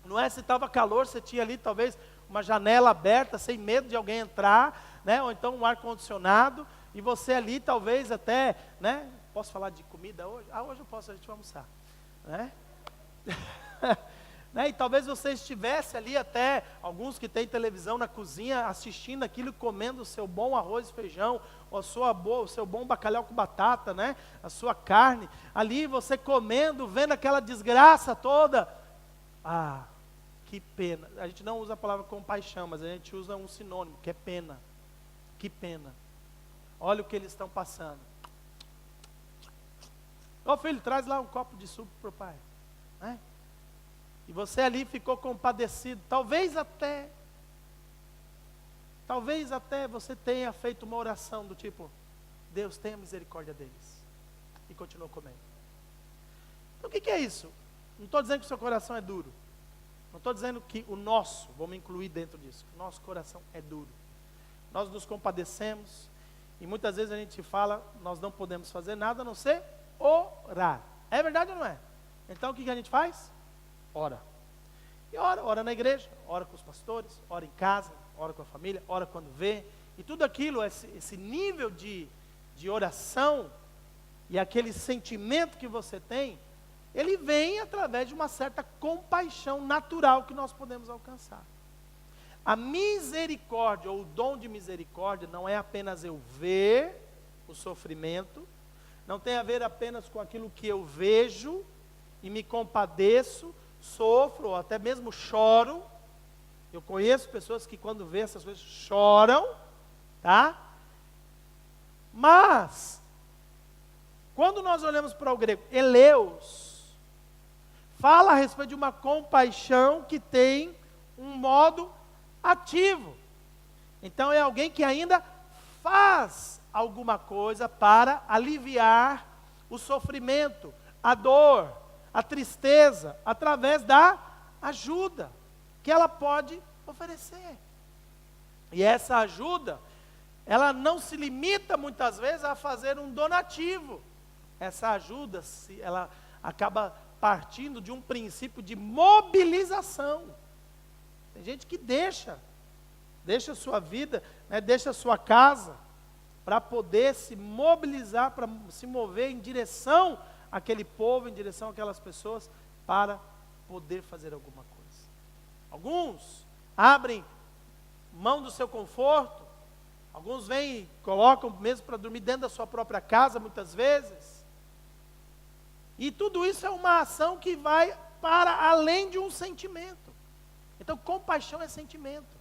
Não é se estava calor, você tinha ali talvez uma janela aberta, sem medo de alguém entrar, né, ou então um ar-condicionado. E você ali talvez até, né, posso falar de comida hoje? Hoje eu posso, a gente vai almoçar, né? Né? E talvez você estivesse ali até, alguns que têm televisão na cozinha, assistindo aquilo, comendo o seu bom arroz e feijão, ou o seu bom bacalhau com batata, né? A sua carne, ali você comendo, vendo aquela desgraça toda. Que pena. A gente não usa a palavra compaixão, mas a gente usa um sinônimo, que é pena. Que pena. Olha o que eles estão passando. Ô filho, traz lá um copo de suco para o pai. Né? E você ali ficou compadecido. Talvez até você tenha feito uma oração do tipo, Deus tenha misericórdia deles. E continuou comendo. Então o que é isso? Não estou dizendo que o seu coração é duro. Não estou dizendo que o nosso, vamos incluir dentro disso, que o nosso coração é duro. Nós nos compadecemos. E muitas vezes a gente fala, nós não podemos fazer nada a não ser orar. É verdade ou não é? Então o que a gente faz? Ora. E ora na igreja, ora com os pastores, ora em casa, ora com a família, ora quando vê. E tudo aquilo, esse nível de oração e aquele sentimento que você tem, ele vem através de uma certa compaixão natural que nós podemos alcançar. A misericórdia, ou o dom de misericórdia, não é apenas eu ver o sofrimento, não tem a ver apenas com aquilo que eu vejo e me compadeço, sofro, ou até mesmo choro. Eu conheço pessoas que quando vê essas coisas choram, tá? Mas, quando nós olhamos para o grego, eleus, fala a respeito de uma compaixão que tem um modo ativo. Então é alguém que ainda faz alguma coisa para aliviar o sofrimento, a dor, a tristeza, através da ajuda que ela pode oferecer. E essa ajuda, ela não se limita muitas vezes a fazer um donativo. Essa ajuda, ela acaba partindo de um princípio de mobilização. Tem gente que deixa a sua vida, né, deixa a sua casa, para poder se mobilizar, para se mover em direção àquele povo, em direção àquelas pessoas, para poder fazer alguma coisa. Alguns abrem mão do seu conforto, alguns vêm e colocam mesmo para dormir dentro da sua própria casa, muitas vezes. E tudo isso é uma ação que vai para além de um sentimento. Então, compaixão é sentimento.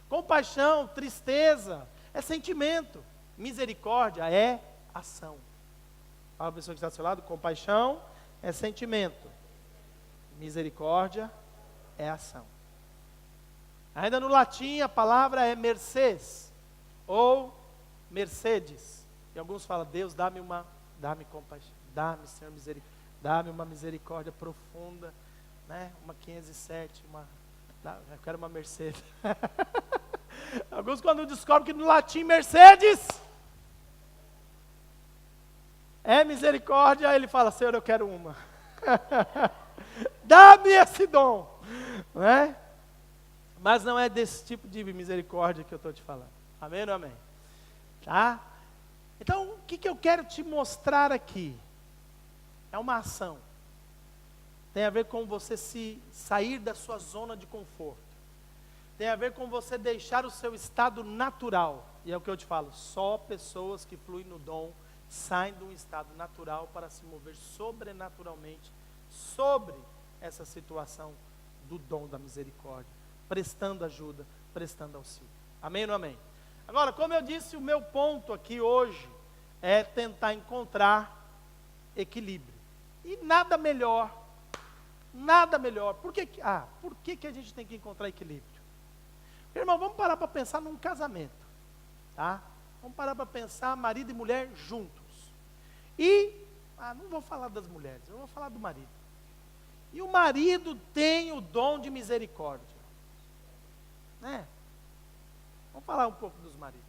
Compaixão, tristeza, é sentimento. Misericórdia é ação. Fala a pessoa que está do seu lado, compaixão é sentimento. Misericórdia é ação. Ainda no latim a palavra é mercês, ou mercedes. E alguns falam, Deus, dá-me compaixão, dá-me, Senhor, misericórdia, dá-me uma misericórdia profunda, né? Uma 507, eu quero uma Mercedes. Alguns quando descobrem que no latim Mercedes é misericórdia, ele fala, Senhor, eu quero uma. Dá-me esse dom, né? Mas não é desse tipo de misericórdia que eu estou te falando. Amém ou não amém? Tá? Então, o que eu quero te mostrar aqui? É uma ação. Tem a ver com você sair da sua zona de conforto. Tem a ver com você deixar o seu estado natural. E é o que eu te falo, só pessoas que fluem no dom saem de um estado natural para se mover sobrenaturalmente sobre essa situação do dom da misericórdia, prestando ajuda, prestando auxílio. Amém ou não amém? Agora, como eu disse, o meu ponto aqui hoje é tentar encontrar equilíbrio. E nada melhor. Por que a gente tem que encontrar equilíbrio? Irmão, vamos parar para pensar num casamento, tá? Vamos parar para pensar marido e mulher juntos. E, não vou falar das mulheres, eu vou falar do marido. E o marido tem o dom de misericórdia, né? Vamos falar um pouco dos maridos.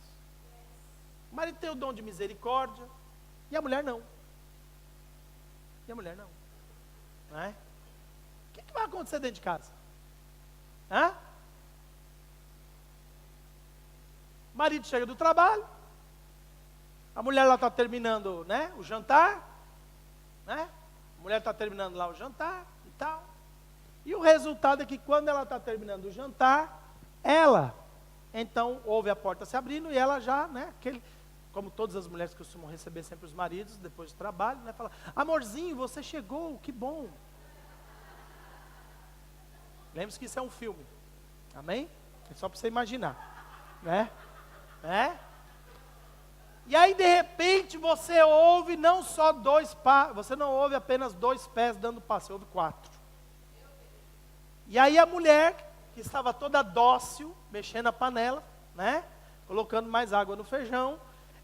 O marido tem o dom de misericórdia e a mulher não. Não é? O que vai acontecer dentro de casa? O marido chega do trabalho, a mulher lá está terminando, né, o jantar, né? A mulher está terminando lá o jantar e tal. E o resultado é que quando ela está terminando o jantar, então ouve a porta se abrindo e ela já, né, como todas as mulheres costumam receber sempre os maridos depois do trabalho, né, fala, amorzinho, você chegou, que bom. Lembre-se que isso é um filme, amém? É só para você imaginar, né? E aí de repente você ouve não só você não ouve apenas 2 pés dando passo, você ouve 4. E aí a mulher, que estava toda dócil, mexendo a panela, né? Colocando mais água no feijão,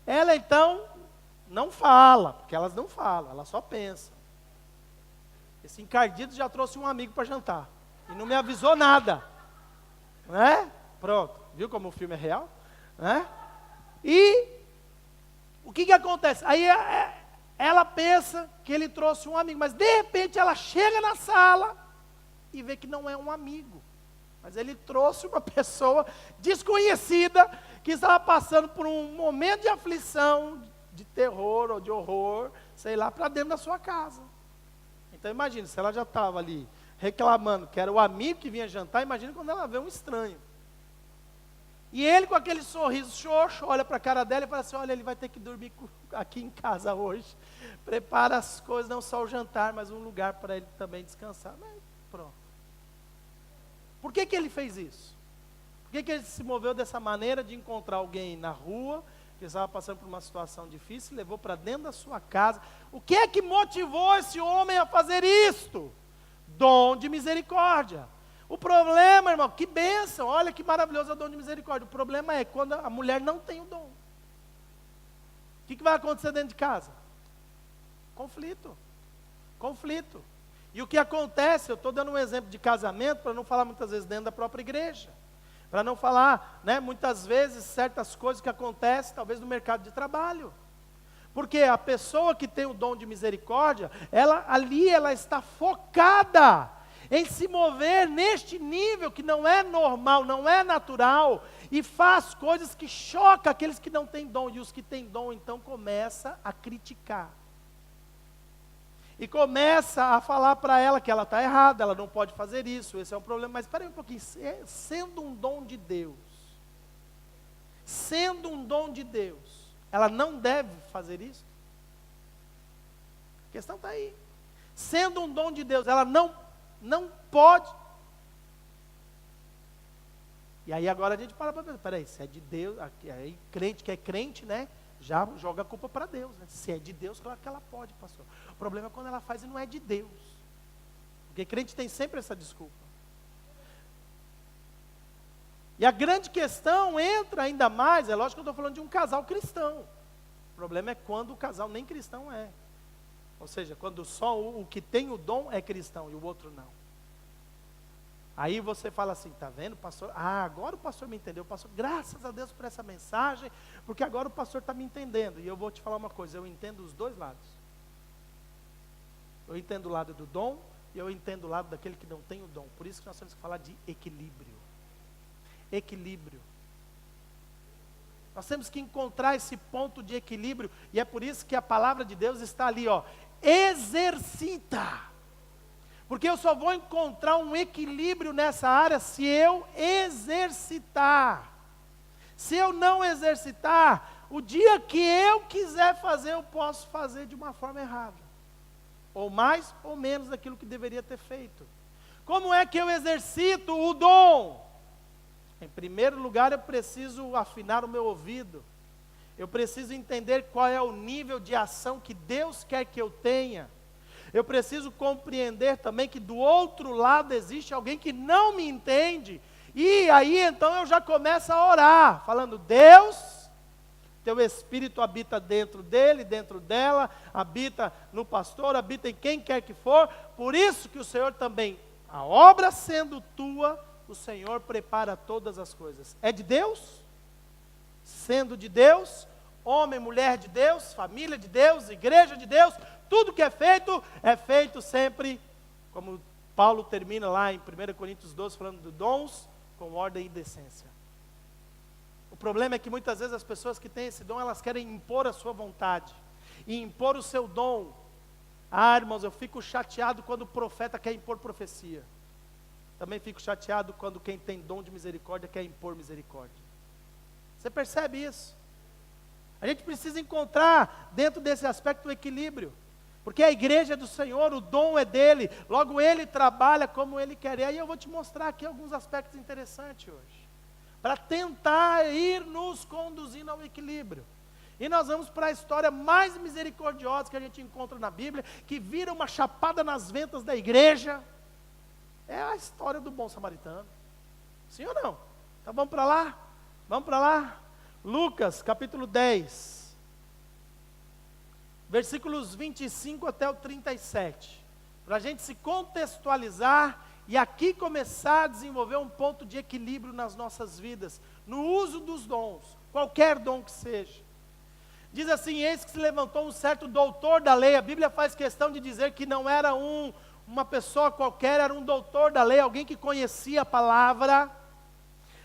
ela então não fala, porque elas não falam, elas só pensam. Esse encardido já trouxe um amigo para jantar, e não me avisou nada, né? Pronto, viu como o filme é real? Né? E o que acontece? Aí ela pensa que ele trouxe um amigo, mas de repente ela chega na sala e vê que não é um amigo. Mas ele trouxe uma pessoa desconhecida, que estava passando por um momento de aflição, de terror ou de horror, sei lá, para dentro da sua casa. Então imagine, se ela já estava ali reclamando que era o amigo que vinha jantar, imagine quando ela vê um estranho. E ele com aquele sorriso xoxo, olha para a cara dela e fala assim, olha, ele vai ter que dormir aqui em casa hoje. Prepara as coisas, não só o jantar, mas um lugar para ele também descansar. Mas pronto. Por que ele fez isso? Por que ele se moveu dessa maneira de encontrar alguém na rua, que estava passando por uma situação difícil, levou para dentro da sua casa? O que é que motivou esse homem a fazer isto? Dom de misericórdia. O problema, irmão, que bênção, olha que maravilhoso é o dom de misericórdia. O problema é quando a mulher não tem o dom. O que vai acontecer dentro de casa? Conflito. Conflito. E o que acontece, eu estou dando um exemplo de casamento, para não falar muitas vezes dentro da própria igreja. Para não falar, muitas vezes, certas coisas que acontecem, talvez no mercado de trabalho. Porque a pessoa que tem o dom de misericórdia, ela está focada em se mover neste nível que não é normal, não é natural, e faz coisas que chocam aqueles que não têm dom, e os que têm dom então começa a criticar. E começa a falar para ela que ela está errada, ela não pode fazer isso, esse é um problema. Mas espera aí um pouquinho, sendo um dom de Deus, ela não deve fazer isso? A questão está aí. Sendo um dom de Deus, ela não pode. E aí agora a gente para pensar, peraí, se é de Deus, aí crente que é crente, já joga a culpa para Deus, Se é de Deus, claro que ela pode, pastor. O problema é quando ela faz e não é de Deus. Porque crente tem sempre essa desculpa. E a grande questão entra ainda mais, é lógico que eu estou falando de um casal cristão. O problema é quando o casal nem cristão é. Ou seja, quando só o que tem o dom é cristão e o outro não. Aí você fala assim, tá vendo, pastor? Agora o pastor me entendeu, pastor, graças a Deus por essa mensagem, porque agora o pastor está me entendendo. E eu vou te falar uma coisa, eu entendo os dois lados. Eu entendo o lado do dom e eu entendo o lado daquele que não tem o dom. Por isso que nós temos que falar de equilíbrio. Equilíbrio. Nós temos que encontrar esse ponto de equilíbrio, e é por isso que a palavra de Deus está ali, exercita. Porque eu só vou encontrar um equilíbrio nessa área se eu exercitar. Se eu não exercitar, o dia que eu quiser fazer, eu posso fazer de uma forma errada. Ou mais ou menos daquilo que deveria ter feito. Como é que eu exercito o dom? Em primeiro lugar, eu preciso afinar o meu ouvido. Eu preciso entender qual é o nível de ação que Deus quer que eu tenha. Eu preciso compreender também que do outro lado existe alguém que não me entende. E aí então eu já começo a orar, falando, Deus, teu Espírito habita dentro dele, dentro dela, habita no pastor, habita em quem quer que for. Por isso que o Senhor também, a obra sendo tua, o Senhor prepara todas as coisas. É de Deus? Sendo de Deus, homem, mulher de Deus, família de Deus, igreja de Deus, tudo que é feito sempre, como Paulo termina lá em 1 Coríntios 12, falando de dons com ordem e decência. O problema é que muitas vezes as pessoas que têm esse dom, elas querem impor a sua vontade, e impor o seu dom. Irmãos, eu fico chateado quando o profeta quer impor profecia. Também fico chateado quando quem tem dom de misericórdia quer impor misericórdia. Você percebe isso? A gente precisa encontrar dentro desse aspecto o equilíbrio. Porque a igreja é do Senhor, o dom é dele, logo ele trabalha como ele quer. E aí eu vou te mostrar aqui alguns aspectos interessantes hoje, para tentar ir nos conduzindo ao equilíbrio. E nós vamos para a história mais misericordiosa que a gente encontra na Bíblia, que vira uma chapada nas ventas da igreja. É a história do bom samaritano. Sim ou não? Então vamos para lá? Vamos para lá? Lucas capítulo 10. Versículos 25 até o 37, para a gente se contextualizar e aqui começar a desenvolver um ponto de equilíbrio nas nossas vidas, no uso dos dons, qualquer dom que seja. Diz assim, eis que se levantou um certo doutor da lei, a Bíblia faz questão de dizer que não era um uma pessoa qualquer, era um doutor da lei, alguém que conhecia a palavra,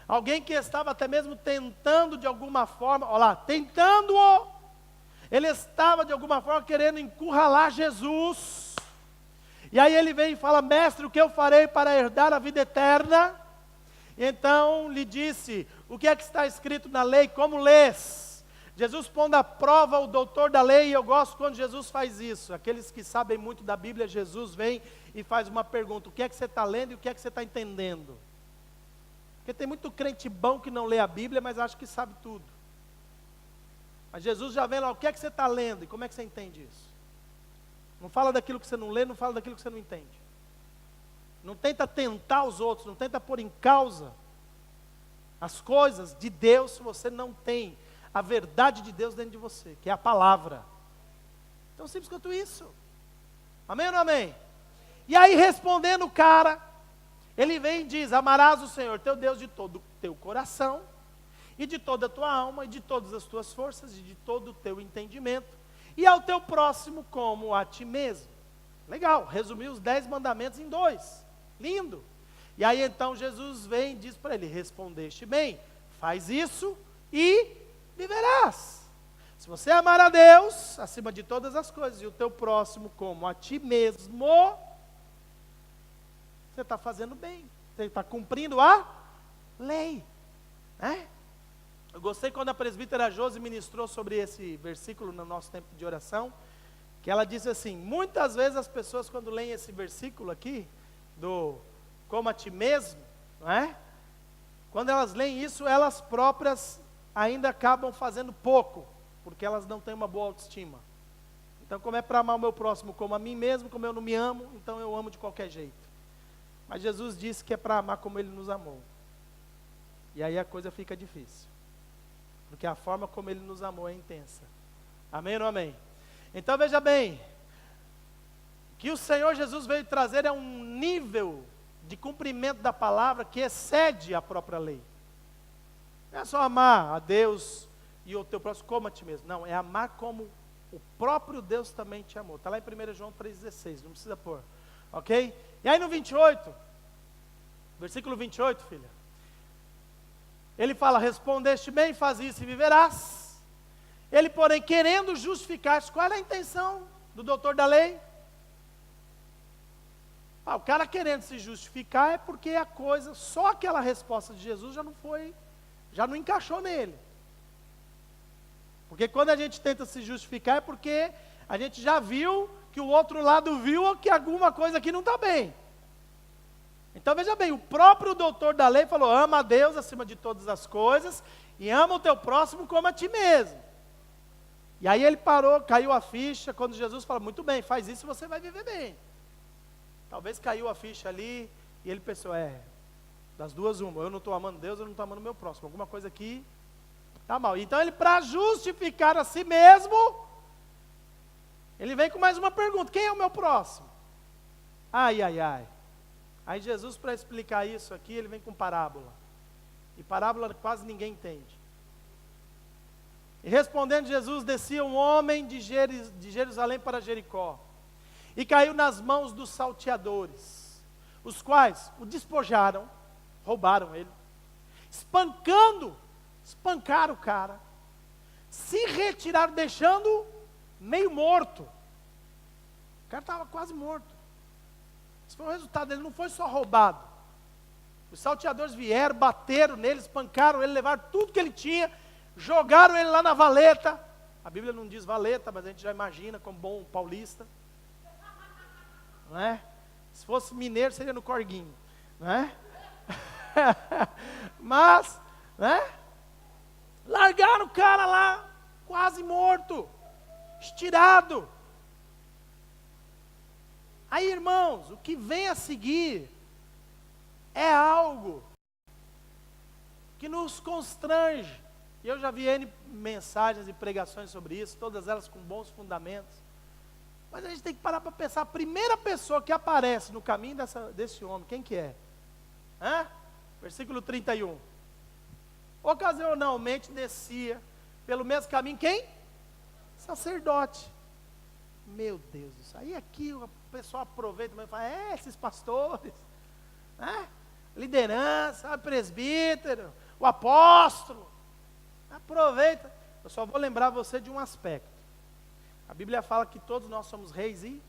alguém que estava até mesmo tentando de alguma forma, olha lá, tentando-o, ele estava de alguma forma querendo encurralar Jesus. E aí ele vem e fala: mestre, o que eu farei para herdar a vida eterna? Então lhe disse: o que é que está escrito na lei? Como lês? Jesus pondo à prova o doutor da lei, e eu gosto quando Jesus faz isso. Aqueles que sabem muito da Bíblia, Jesus vem e faz uma pergunta: o que é que você está lendo e o que é que você está entendendo? Porque tem muito crente bom que não lê a Bíblia, mas acha que sabe tudo. Mas Jesus já vem lá: o que é que você está lendo e como é que você entende isso? Não fala daquilo que você não lê, não fala daquilo que você não entende. Não tenta tentar os outros, não tenta pôr em causa as coisas de Deus se você não tem a verdade de Deus dentro de você, que é a palavra. Tão simples quanto isso. Amém ou não amém? E aí, respondendo o cara, ele vem e diz: amarás o Senhor teu Deus de todo o teu coração, e de toda a tua alma, e de todas as tuas forças, e de todo o teu entendimento, e ao teu próximo como a ti mesmo. Legal, resumiu os 10 mandamentos em 2. Lindo. E aí então Jesus vem e diz para ele: respondeste bem, faz isso e viverás. Se você amar a Deus acima de todas as coisas, e o teu próximo como a ti mesmo, você está fazendo bem, você está cumprindo a lei, né? Eu gostei quando a presbítera Josi ministrou sobre esse versículo no nosso tempo de oração, que ela disse assim: muitas vezes as pessoas, quando leem esse versículo aqui, do como a ti mesmo, não é? Quando elas leem isso, elas próprias ainda acabam fazendo pouco, porque elas não têm uma boa autoestima. Então, como é para amar o meu próximo como a mim mesmo, como eu não me amo, então eu amo de qualquer jeito. Mas Jesus disse que é para amar como Ele nos amou. E aí a coisa fica difícil, porque a forma como Ele nos amou é intensa. Amém ou não amém? Então veja bem, o que o Senhor Jesus veio trazer é um nível de cumprimento da palavra que excede a própria lei. Não é só amar a Deus e o teu próximo como a ti mesmo. Não, é amar como o próprio Deus também te amou. Está lá em 1 João 3,16, não precisa pôr. Ok? E aí no 28, versículo 28, filha, ele fala: respondeste bem, faz isso e viverás. Ele, porém, querendo justificar-se, qual era a intenção do doutor da lei? O cara querendo se justificar é porque a coisa, só aquela resposta de Jesus já não encaixou nele. Porque quando a gente tenta se justificar é porque a gente já viu que o outro lado viu que alguma coisa aqui não está bem. Então veja bem, o próprio doutor da lei falou: ama a Deus acima de todas as coisas e ama o teu próximo como a ti mesmo. E aí ele parou, caiu a ficha, quando Jesus falou: muito bem, faz isso e você vai viver bem. Talvez caiu a ficha ali, e ele pensou: das duas uma, eu não estou amando Deus, eu não estou amando o meu próximo, alguma coisa aqui está mal. Então ele, para justificar a si mesmo, ele vem com mais uma pergunta: quem é o meu próximo? Ai, ai, ai. Aí Jesus, para explicar isso aqui, ele vem com parábola. E parábola quase ninguém entende. E respondendo Jesus, descia um homem de Jerusalém para Jericó, e caiu nas mãos dos salteadores, os quais o despojaram, roubaram ele, espancaram o cara, se retiraram, deixando meio morto. O cara estava quase morto. Esse foi o resultado, ele não foi só roubado. Os salteadores vieram, bateram nele, espancaram ele, levaram tudo que ele tinha, jogaram ele lá na valeta. A Bíblia não diz valeta, mas a gente já imagina como bom paulista. Não é? Se fosse mineiro seria no corguinho, não é? Mas, né? Largaram o cara lá, quase morto, estirado. Aí, irmãos, o que vem a seguir é algo que nos constrange. E eu já vi N mensagens e pregações sobre isso, todas elas com bons fundamentos. Mas a gente tem que parar para pensar: a primeira pessoa que aparece no caminho desse homem, quem que é? Versículo 31. Ocasionalmente descia pelo mesmo caminho quem? Sacerdote. Meu Deus do céu. Aí aqui o pessoal aproveita e fala, esses pastores, né? Liderança, o presbítero, o apóstolo. Aproveita. Eu só vou lembrar você de um aspecto. A Bíblia fala que todos nós somos reis e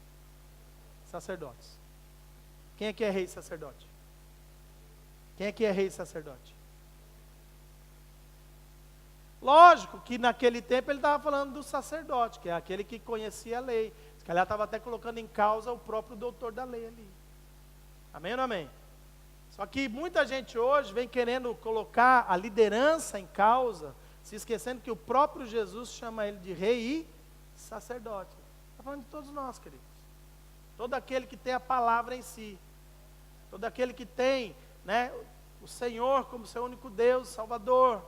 sacerdotes. Quem aqui é rei e sacerdote? Quem aqui é rei e sacerdote? Lógico que naquele tempo ele estava falando do sacerdote, que é aquele que conhecia a lei. Se calhar estava até colocando em causa o próprio doutor da lei ali. Amém ou não amém? Só que muita gente hoje vem querendo colocar a liderança em causa, se esquecendo que o próprio Jesus chama ele de rei e sacerdote. Está falando de todos nós, queridos. Todo aquele que tem a palavra em si. Todo aquele que tem, né, o Senhor como seu único Deus, Salvador.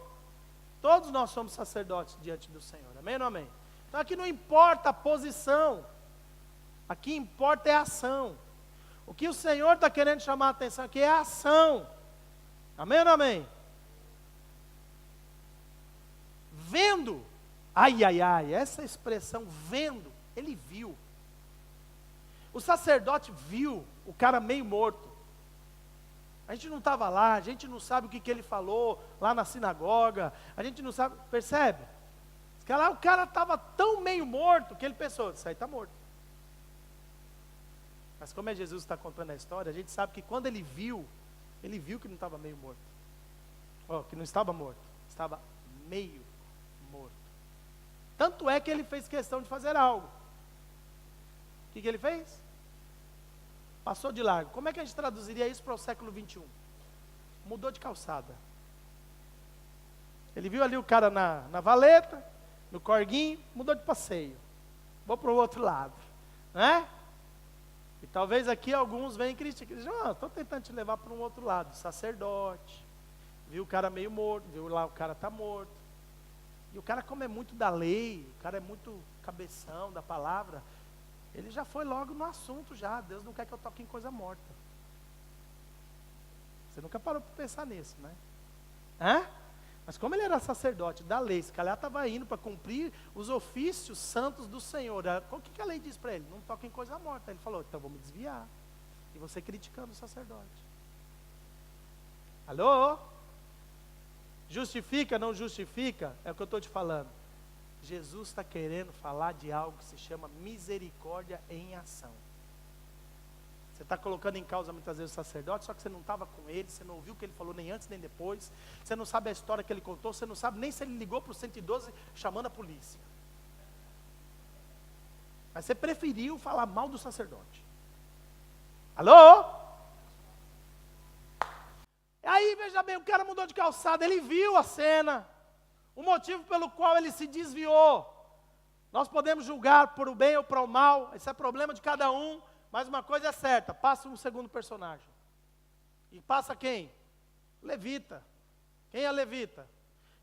Todos nós somos sacerdotes diante do Senhor. Amém ou não amém? Então aqui não importa a posição. Aqui importa é a ação. O que o Senhor está querendo chamar a atenção aqui é a ação. Amém ou não amém? Vendo. Ai, ai, ai. Essa expressão vendo. Ele viu. O sacerdote viu o cara meio morto. A gente não estava lá, a gente não sabe o que ele falou lá na sinagoga, a gente não sabe, percebe? O cara estava tão meio morto que ele pensou, isso aí está morto. Mas como é Jesus que está contando a história, a gente sabe que quando ele viu que não estava meio morto. Que não estava morto, estava meio morto. Tanto é que ele fez questão de fazer algo. O que ele fez? Passou de largo. Como é que a gente traduziria isso para o século 21? Mudou de calçada. Ele viu ali o cara na valeta, no corguinho, mudou de passeio. Vou para o outro lado. Né? E talvez aqui alguns venham criticar. Estou tentando te levar para um outro lado. Sacerdote. Viu o cara meio morto, viu lá o cara está morto. E o cara, como é muito da lei, o cara é muito cabeção da palavra, ele já foi logo no assunto já. Deus não quer que eu toque em coisa morta. Você nunca parou para pensar nisso, né? Mas como ele era sacerdote da lei, se calhar estava indo para cumprir os ofícios santos do Senhor. O que a lei diz para ele? Não toque em coisa morta. Ele falou, então vou me desviar. E você criticando o sacerdote. Alô? Justifica, não justifica? É o que eu estou te falando. Jesus está querendo falar de algo que se chama misericórdia em ação. Você está colocando em causa muitas vezes o sacerdote, só que você não estava com ele, você não ouviu o que ele falou nem antes nem depois, você não sabe a história que ele contou, você não sabe nem se ele ligou para o 112 chamando a polícia. Mas você preferiu falar mal do sacerdote. Alô? Aí, veja bem, o cara mudou de calçada, ele viu a cena. O motivo pelo qual ele se desviou. Nós podemos julgar por o bem ou para o mal, esse é problema de cada um, mas uma coisa é certa, passa um segundo personagem. E passa quem? Levita. Quem é levita?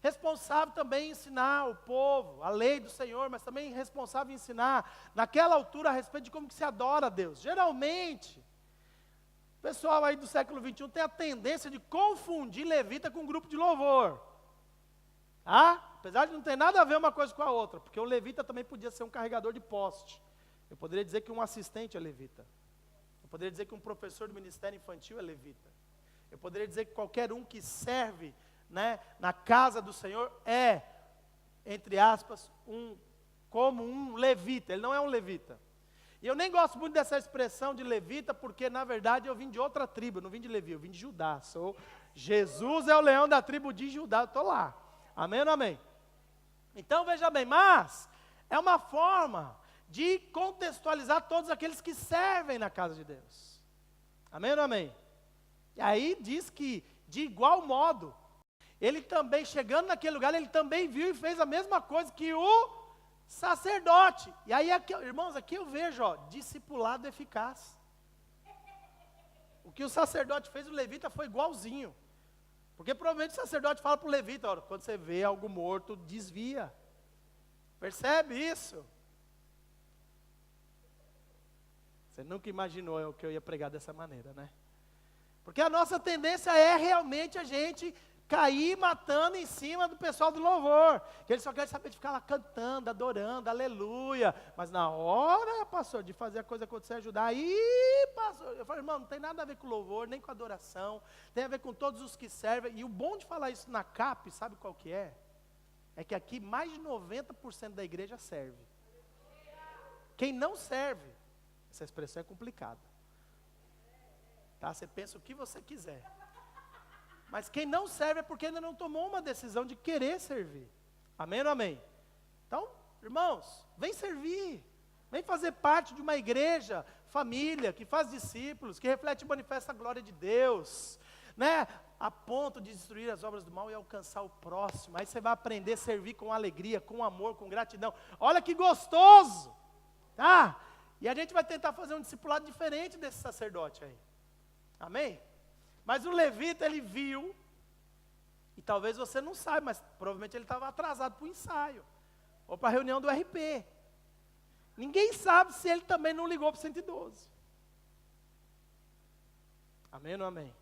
Responsável também em ensinar o povo, a lei do Senhor, mas também responsável em ensinar, naquela altura, a respeito de como que se adora a Deus. Geralmente, o pessoal aí do século 21 tem a tendência de confundir levita com grupo de louvor. Apesar de não ter nada a ver uma coisa com a outra, porque o levita também podia ser um carregador de poste. Eu poderia dizer que um assistente é levita. Eu poderia dizer que um professor do ministério infantil é levita. Eu poderia dizer que qualquer um que serve, né, na casa do Senhor é, entre aspas, como um levita. Ele não é um levita. E eu nem gosto muito dessa expressão de levita, porque na verdade eu vim de outra tribo, eu não vim de Levi, eu vim de Judá. Jesus é o leão da tribo de Judá, eu estou lá. Amém ou não amém? Então veja bem, mas é uma forma de contextualizar todos aqueles que servem na casa de Deus. Amém ou não amém? E aí diz que, de igual modo, ele também, chegando naquele lugar, ele também viu e fez a mesma coisa que o sacerdote. E aí, aqui, irmãos, aqui eu vejo, discipulado eficaz. O que o sacerdote fez, o levita foi igualzinho. Porque provavelmente o sacerdote fala para o levita, quando você vê algo morto, desvia. Percebe isso? Você nunca imaginou que eu ia pregar dessa maneira, né? Porque a nossa tendência é realmente a gente cair matando em cima do pessoal do louvor, que eles só querem saber de ficar lá cantando, adorando, aleluia, mas na hora, pastor, de fazer a coisa acontecer, ajudar, aí, pastor, eu falo, irmão, não tem nada a ver com louvor, nem com adoração, tem a ver com todos os que servem, e o bom de falar isso na CAP, sabe qual que é? É que aqui mais de 90% da igreja serve. Quem não serve, essa expressão é complicada, tá? Você pensa o que você quiser. Mas quem não serve é porque ainda não tomou uma decisão de querer servir. Amém ou não amém? Então, irmãos, vem servir. Vem fazer parte de uma igreja, família, que faz discípulos, que reflete e manifesta a glória de Deus, né? A ponto de destruir as obras do mal e alcançar o próximo. Aí você vai aprender a servir com alegria, com amor, com gratidão. Olha que gostoso, tá? E a gente vai tentar fazer um discipulado diferente desse sacerdote aí. Amém? Mas o levita, ele viu, e talvez você não saiba, mas provavelmente ele estava atrasado para o ensaio, ou para a reunião do RP. Ninguém sabe se ele também não ligou para o 112. Amém ou não amém?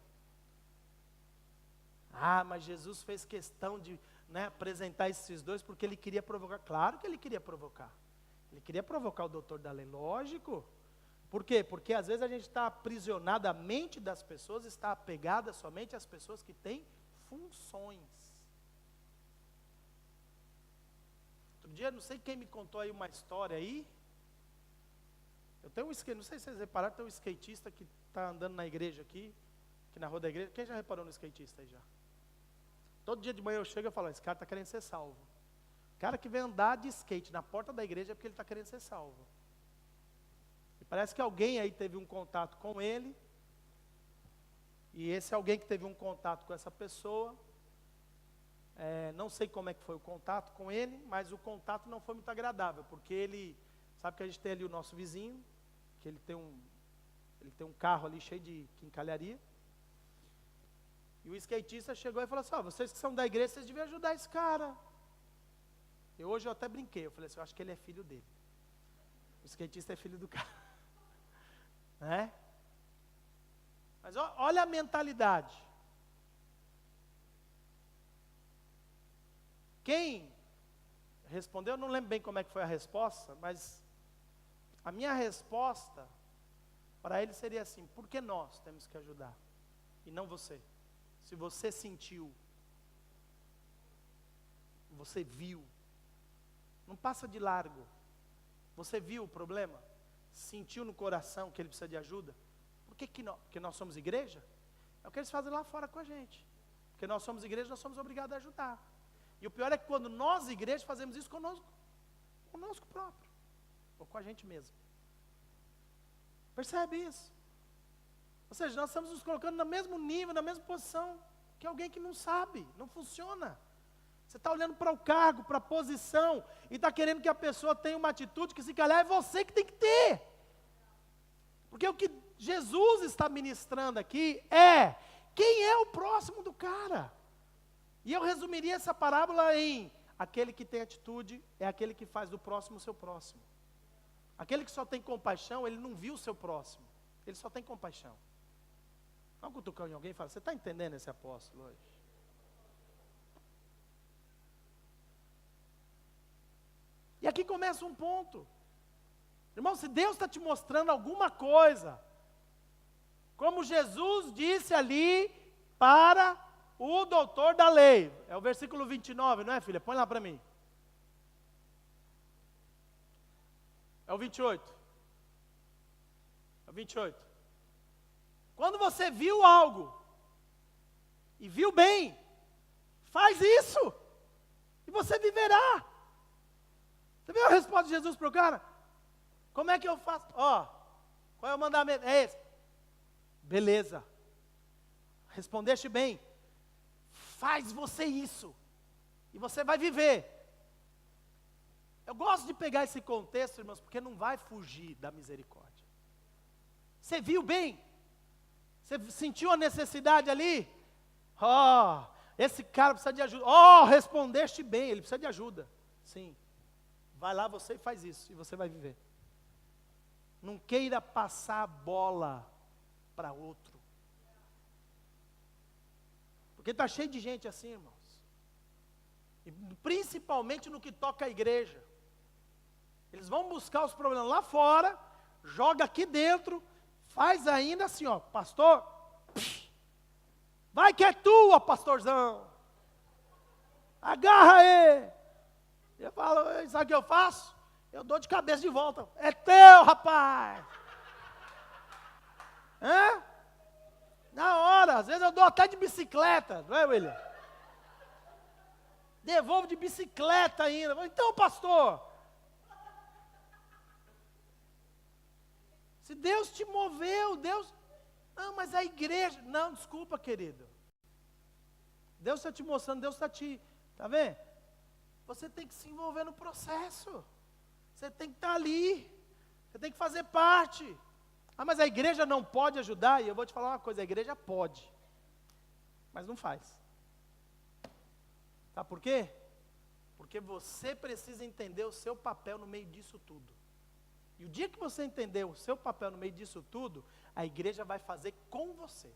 Ah, mas Jesus fez questão de, né, apresentar esses dois porque ele queria provocar. Claro que ele queria provocar. Ele queria provocar o doutor da lei, lógico. Por quê? Porque às vezes a gente está aprisionado, a mente das pessoas está apegada somente às pessoas que têm funções. Outro dia, não sei quem me contou aí uma história aí. Eu tenho um skate, não sei se vocês repararam, tem um skatista que está andando na igreja aqui na rua da igreja. Quem já reparou no skatista aí já? Todo dia de manhã eu chego e falo, esse cara está querendo ser salvo. O cara que vem andar de skate na porta da igreja é porque ele está querendo ser salvo. E parece que alguém aí teve um contato com ele, e esse alguém que teve um contato com essa pessoa, não sei como é que foi o contato com ele, mas o contato não foi muito agradável, porque ele, sabe que a gente tem ali o nosso vizinho, que ele tem um carro ali cheio de quincalharia, e o skatista chegou e falou assim, vocês que são da igreja, vocês deviam ajudar esse cara. Hoje eu até brinquei, eu falei assim, eu acho que ele é filho dele. O skatista é filho do cara. Né? Mas olha a mentalidade. Quem respondeu, eu não lembro bem como é que foi a resposta, mas a minha resposta para ele seria assim, por que nós temos que ajudar? E não você. Se você sentiu, você viu, não passa de largo. Você viu o problema? Sentiu no coração que ele precisa de ajuda? Por que nós? Porque nós somos igreja? É o que eles fazem lá fora com a gente. Porque nós somos igreja, nós somos obrigados a ajudar. E o pior é que quando nós, igreja, fazemos isso conosco próprio. Ou com a gente mesmo. Percebe isso? Ou seja, nós estamos nos colocando no mesmo nível, na mesma posição que alguém que não sabe, não funciona. Você está olhando para o cargo, para a posição, e está querendo que a pessoa tenha uma atitude que se calhar é você que tem que ter. Porque o que Jesus está ministrando aqui é, quem é o próximo do cara? E eu resumiria essa parábola em, aquele que tem atitude é aquele que faz do próximo o seu próximo. Aquele que só tem compaixão, ele não viu o seu próximo, ele só tem compaixão. Dá um cutucão em alguém e fala, você está entendendo esse apóstolo hoje? E aqui começa um ponto. Irmão, se Deus está te mostrando alguma coisa, como Jesus disse ali para o doutor da lei, é o versículo 29, não é, filha? Põe lá para mim. É o 28. É o 28. Quando você viu algo, e viu bem, faz isso, e você viverá. Você viu a resposta de Jesus para o cara? Como é que eu faço? Qual é o mandamento? É esse. Beleza. Respondeste bem. Faz você isso. E você vai viver. Eu gosto de pegar esse contexto, irmãos, porque não vai fugir da misericórdia. Você viu bem? Você sentiu a necessidade ali? Esse cara precisa de ajuda. Respondeste bem, ele precisa de ajuda. Sim. Vai lá você e faz isso, e você vai viver. Não queira passar a bola para outro. Porque está cheio de gente assim, irmãos. E principalmente no que toca à igreja. Eles vão buscar os problemas lá fora, joga aqui dentro, faz ainda assim, ó, pastor, vai que é tua, pastorzão. Agarra aí. Eu falo, sabe o que eu faço? Eu dou de cabeça de volta. É teu, rapaz. Hã? Na hora, às vezes eu dou até de bicicleta, não é, William? Devolvo de bicicleta ainda. Então, pastor, se Deus te moveu, Deus... Não, mas a igreja... Não, desculpa, querido. Deus está te mostrando, Deus está te... Está vendo? Você tem que se envolver no processo. Você tem que estar ali. Você tem que fazer parte. Ah, mas a igreja não pode ajudar? E eu vou te falar uma coisa, a igreja pode. Mas não faz. Sabe por quê? Porque você precisa entender o seu papel no meio disso tudo. E o dia que você entender o seu papel no meio disso tudo, a igreja vai fazer com você.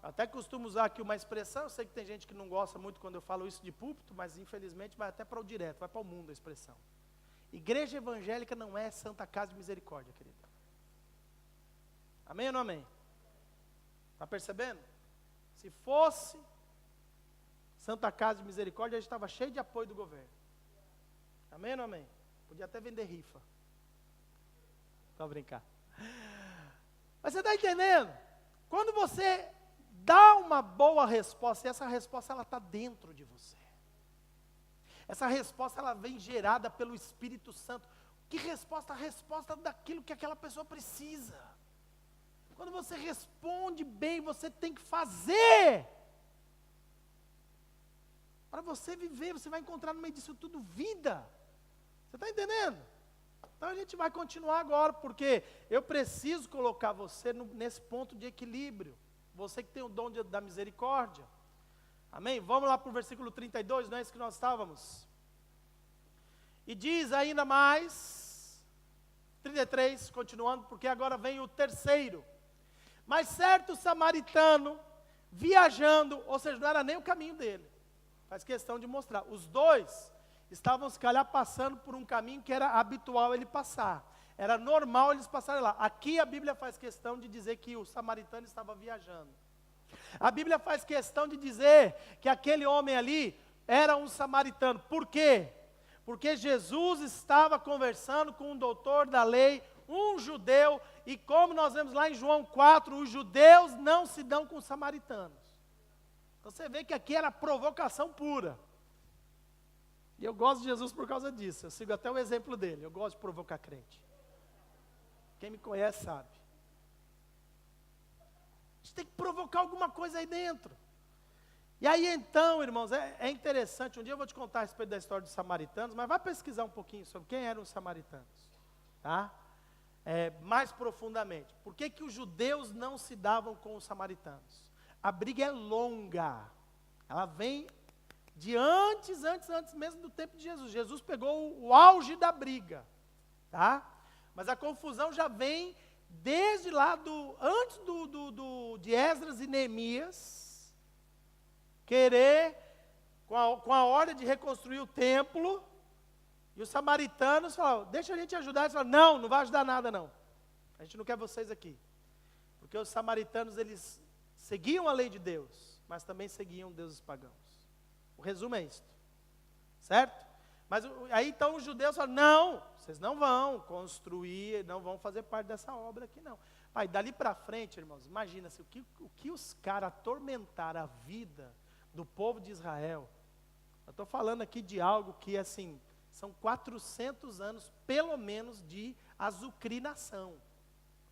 Eu até costumo usar aqui uma expressão, eu sei que tem gente que não gosta muito quando eu falo isso de púlpito, mas infelizmente vai até para o direto, vai para o mundo a expressão. Igreja evangélica não é Santa Casa de Misericórdia, querido. Amém ou não amém? Está percebendo? Se fosse Santa Casa de Misericórdia, a gente estava cheio de apoio do governo. Amém ou não amém? Podia até vender rifa. Só brincar. Mas você está entendendo? Quando você dá uma boa resposta, e essa resposta ela está dentro de você. Essa resposta ela vem gerada pelo Espírito Santo. Que resposta? A resposta daquilo que aquela pessoa precisa. Quando você responde bem, você tem que fazer. Para você viver, você vai encontrar no meio disso tudo vida. Você está entendendo? Então a gente vai continuar agora, porque eu preciso colocar você nesse ponto de equilíbrio. Você que tem o dom da misericórdia. Amém? Vamos lá para o versículo 32, não é isso que nós estávamos? E diz ainda mais, 33, continuando, porque agora vem o terceiro. Mas certo samaritano, viajando, ou seja, não era nem o caminho dele. Faz questão de mostrar. Os dois estavam, se calhar, passando por um caminho que era habitual ele passar. Era normal eles passarem lá. Aqui a Bíblia faz questão de dizer que o samaritano estava viajando. A Bíblia faz questão de dizer que aquele homem ali era um samaritano. Por quê? Porque Jesus estava conversando com um doutor da lei, um judeu, e como nós vemos lá em João 4, os judeus não se dão com os samaritanos. Então você vê que aqui era provocação pura. E eu gosto de Jesus por causa disso, eu sigo até o exemplo dele, eu gosto de provocar crente. Quem me conhece sabe. A gente tem que provocar alguma coisa aí dentro. E aí então, irmãos, é interessante, um dia eu vou te contar a respeito da história dos samaritanos, mas vai pesquisar um pouquinho sobre quem eram os samaritanos, tá? Mais profundamente. Por que que os judeus não se davam com os samaritanos? A briga é longa, ela vem de antes mesmo do tempo de Jesus. Jesus pegou o auge da briga, tá? Mas a confusão já vem desde lá antes de Esdras e Neemias, querer, com a ordem de reconstruir o templo, e os samaritanos falaram, deixa a gente ajudar. Eles falaram, não vai ajudar nada não, a gente não quer vocês aqui, porque os samaritanos, eles seguiam a lei de Deus, mas também seguiam deuses pagãos. O resumo é isto, certo? Mas aí então os judeus falam, não, vocês não vão construir, não vão fazer parte dessa obra aqui não. Pai, dali para frente, irmãos, imagina-se o que os caras atormentaram a vida do povo de Israel. Eu estou falando aqui de algo que, assim, são 400 anos, pelo menos, de azucrinação.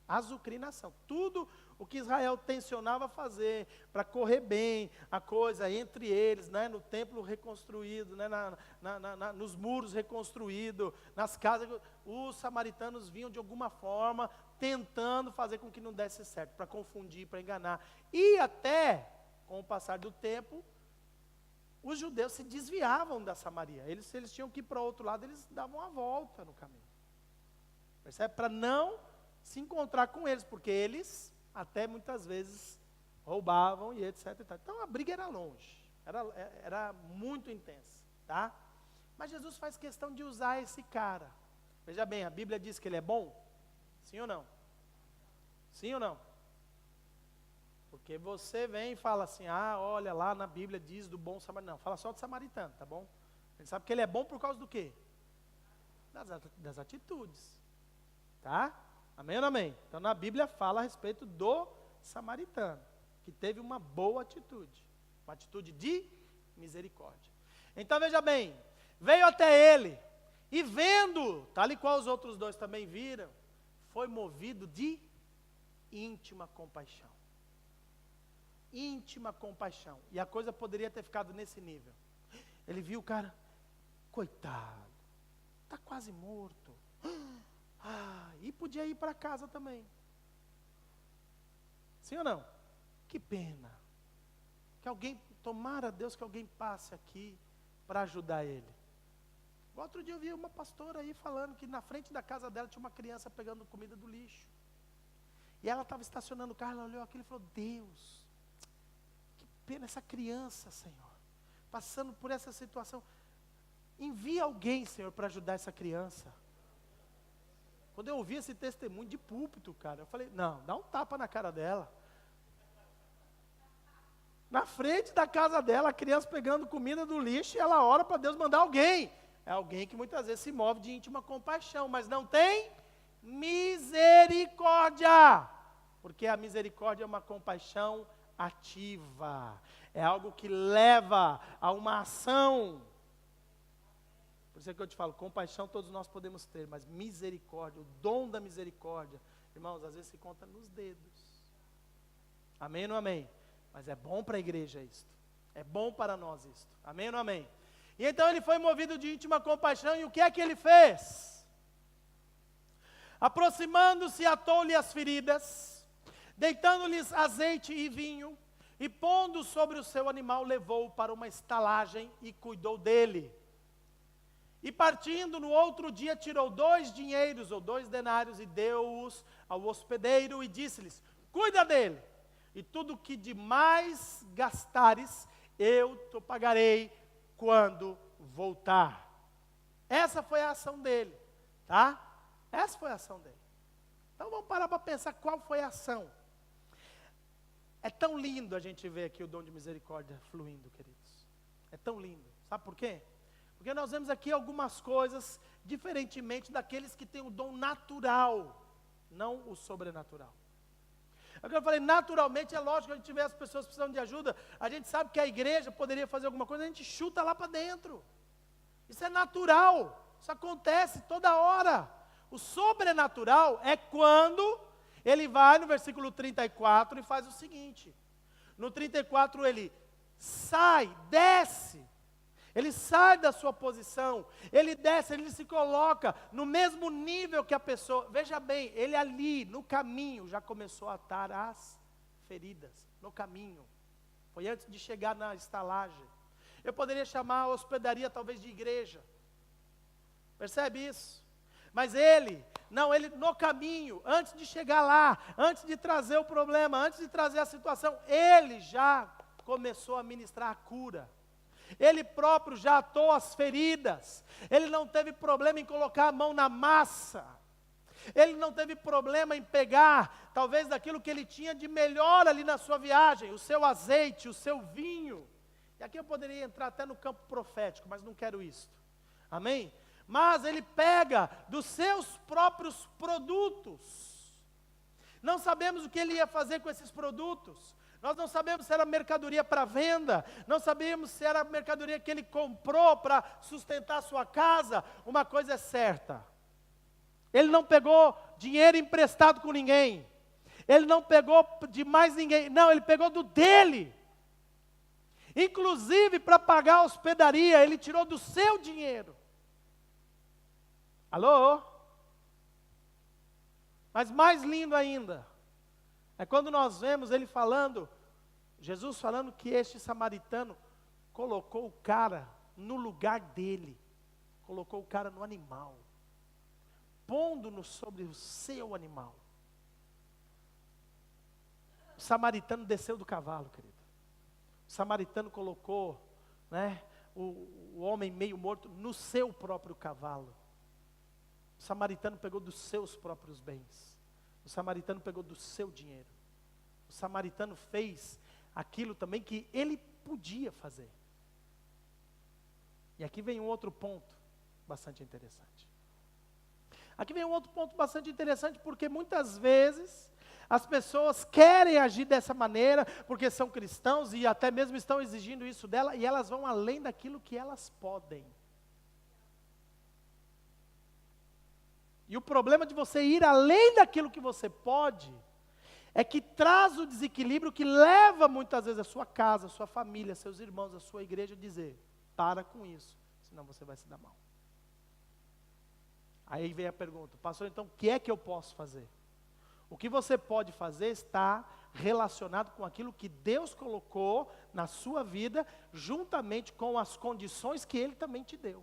Azucrinação. Tudo o que Israel tensionava fazer para correr bem a coisa entre eles, né, no templo reconstruído, né, nos muros reconstruídos, nas casas, os samaritanos vinham de alguma forma tentando fazer com que não desse certo, para confundir, para enganar. E até, com o passar do tempo, os judeus se desviavam da Samaria. Eles tinham que ir para o outro lado, eles davam uma volta no caminho. Percebe? Para não se encontrar com eles, porque eles até muitas vezes roubavam e etc. e tal. Então a briga era longe, era muito intensa, tá? Mas Jesus faz questão de usar esse cara. Veja bem, a Bíblia diz que ele é bom? Sim ou não? Sim ou não? Porque você vem e fala assim, olha lá na Bíblia diz do bom samaritano. Não, fala só do samaritano, tá bom? A gente sabe que ele é bom por causa do quê? Das atitudes, tá? Amém ou não amém? Então na Bíblia fala a respeito do samaritano, que teve uma boa atitude, uma atitude de misericórdia. Então veja bem, veio até ele, e vendo, tal e qual os outros dois também viram, foi movido de íntima compaixão. Íntima compaixão. E a coisa poderia ter ficado nesse nível. Ele viu o cara, coitado, está quase morto. E podia ir para casa também. Sim ou não? Que pena. Que alguém, tomara a Deus que alguém passe aqui para ajudar ele. Outro dia eu vi uma pastora aí falando que na frente da casa dela tinha uma criança pegando comida do lixo. E ela estava estacionando o carro, ela olhou aquilo e falou, Deus, que pena essa criança, Senhor, passando por essa situação. Envia alguém, Senhor, para ajudar essa criança. Quando eu ouvi esse testemunho de púlpito, cara, eu falei, não, dá um tapa na cara dela. Na frente da casa dela, a criança pegando comida do lixo, e ela ora para Deus mandar alguém. É alguém que muitas vezes se move de íntima compaixão, mas não tem misericórdia. Porque a misericórdia é uma compaixão ativa. É algo que leva a uma ação. Por isso é que eu te falo, compaixão todos nós podemos ter, mas misericórdia, o dom da misericórdia, irmãos, às vezes se conta nos dedos. Amém ou não amém? Mas é bom para a igreja isto. É bom para nós isto. Amém ou não amém? E então ele foi movido de íntima compaixão, e o que é que ele fez? Aproximando-se, atou-lhe as feridas, deitando-lhes azeite e vinho, e pondo sobre o seu animal, levou-o para uma estalagem e cuidou dele. E partindo no outro dia, tirou 2 dinheiros ou 2 denários e deu-os ao hospedeiro e disse-lhes, cuida dele, e tudo que demais gastares, eu te pagarei quando voltar. Essa foi a ação dele, tá? Essa foi a ação dele. Então vamos parar para pensar qual foi a ação. É tão lindo a gente ver aqui o dom de misericórdia fluindo, queridos. É tão lindo. Sabe por quê? Porque nós vemos aqui algumas coisas diferentemente daqueles que têm o dom natural, não o sobrenatural. Agora eu falei, naturalmente é lógico que a gente vê as pessoas precisando de ajuda, a gente sabe que a igreja poderia fazer alguma coisa, a gente chuta lá para dentro. Isso é natural, isso acontece toda hora. O sobrenatural é quando ele vai no versículo 34 e faz o seguinte. No 34 ele sai, desce. Ele sai da sua posição, ele desce, ele se coloca no mesmo nível que a pessoa. Veja bem, ele ali no caminho já começou a atar as feridas, no caminho. Foi antes de chegar na estalagem. Eu poderia chamar a hospedaria talvez de igreja. Percebe isso? Mas ele no caminho, antes de chegar lá, antes de trazer o problema, antes de trazer a situação, ele já começou a ministrar a cura. Ele próprio já atou as feridas. Ele não teve problema em colocar a mão na massa. Ele não teve problema em pegar, talvez, daquilo que ele tinha de melhor ali na sua viagem, o seu azeite, o seu vinho. E aqui eu poderia entrar até no campo profético, mas não quero isso. Amém? Mas ele pega dos seus próprios produtos. Não sabemos o que ele ia fazer com esses produtos. Nós não sabemos se era mercadoria para venda, não sabemos se era mercadoria que ele comprou para sustentar a sua casa. Uma coisa é certa, ele não pegou dinheiro emprestado com ninguém, ele não pegou de mais ninguém, não, ele pegou do dele. Inclusive para pagar a hospedaria, ele tirou do seu dinheiro. Alô? Mas mais lindo ainda, é quando nós vemos ele falando, Jesus falando que este samaritano colocou o cara no lugar dele, colocou o cara no animal, pondo-no sobre o seu animal. O samaritano desceu do cavalo, querido. O samaritano colocou, né, o homem meio morto no seu próprio cavalo. O samaritano pegou dos seus próprios bens. O samaritano pegou do seu dinheiro. O samaritano fez aquilo também que ele podia fazer. E aqui vem um outro ponto bastante interessante. Aqui vem um outro ponto bastante interessante, porque muitas vezes as pessoas querem agir dessa maneira, porque são cristãos e até mesmo estão exigindo isso dela, e elas vão além daquilo que elas podem. E o problema de você ir além daquilo que você pode, é que traz o desequilíbrio que leva muitas vezes a sua casa, a sua família, seus irmãos, a sua igreja a dizer, para com isso, senão você vai se dar mal. Aí vem a pergunta, pastor, então o que é que eu posso fazer? O que você pode fazer está relacionado com aquilo que Deus colocou na sua vida, juntamente com as condições que Ele também te deu.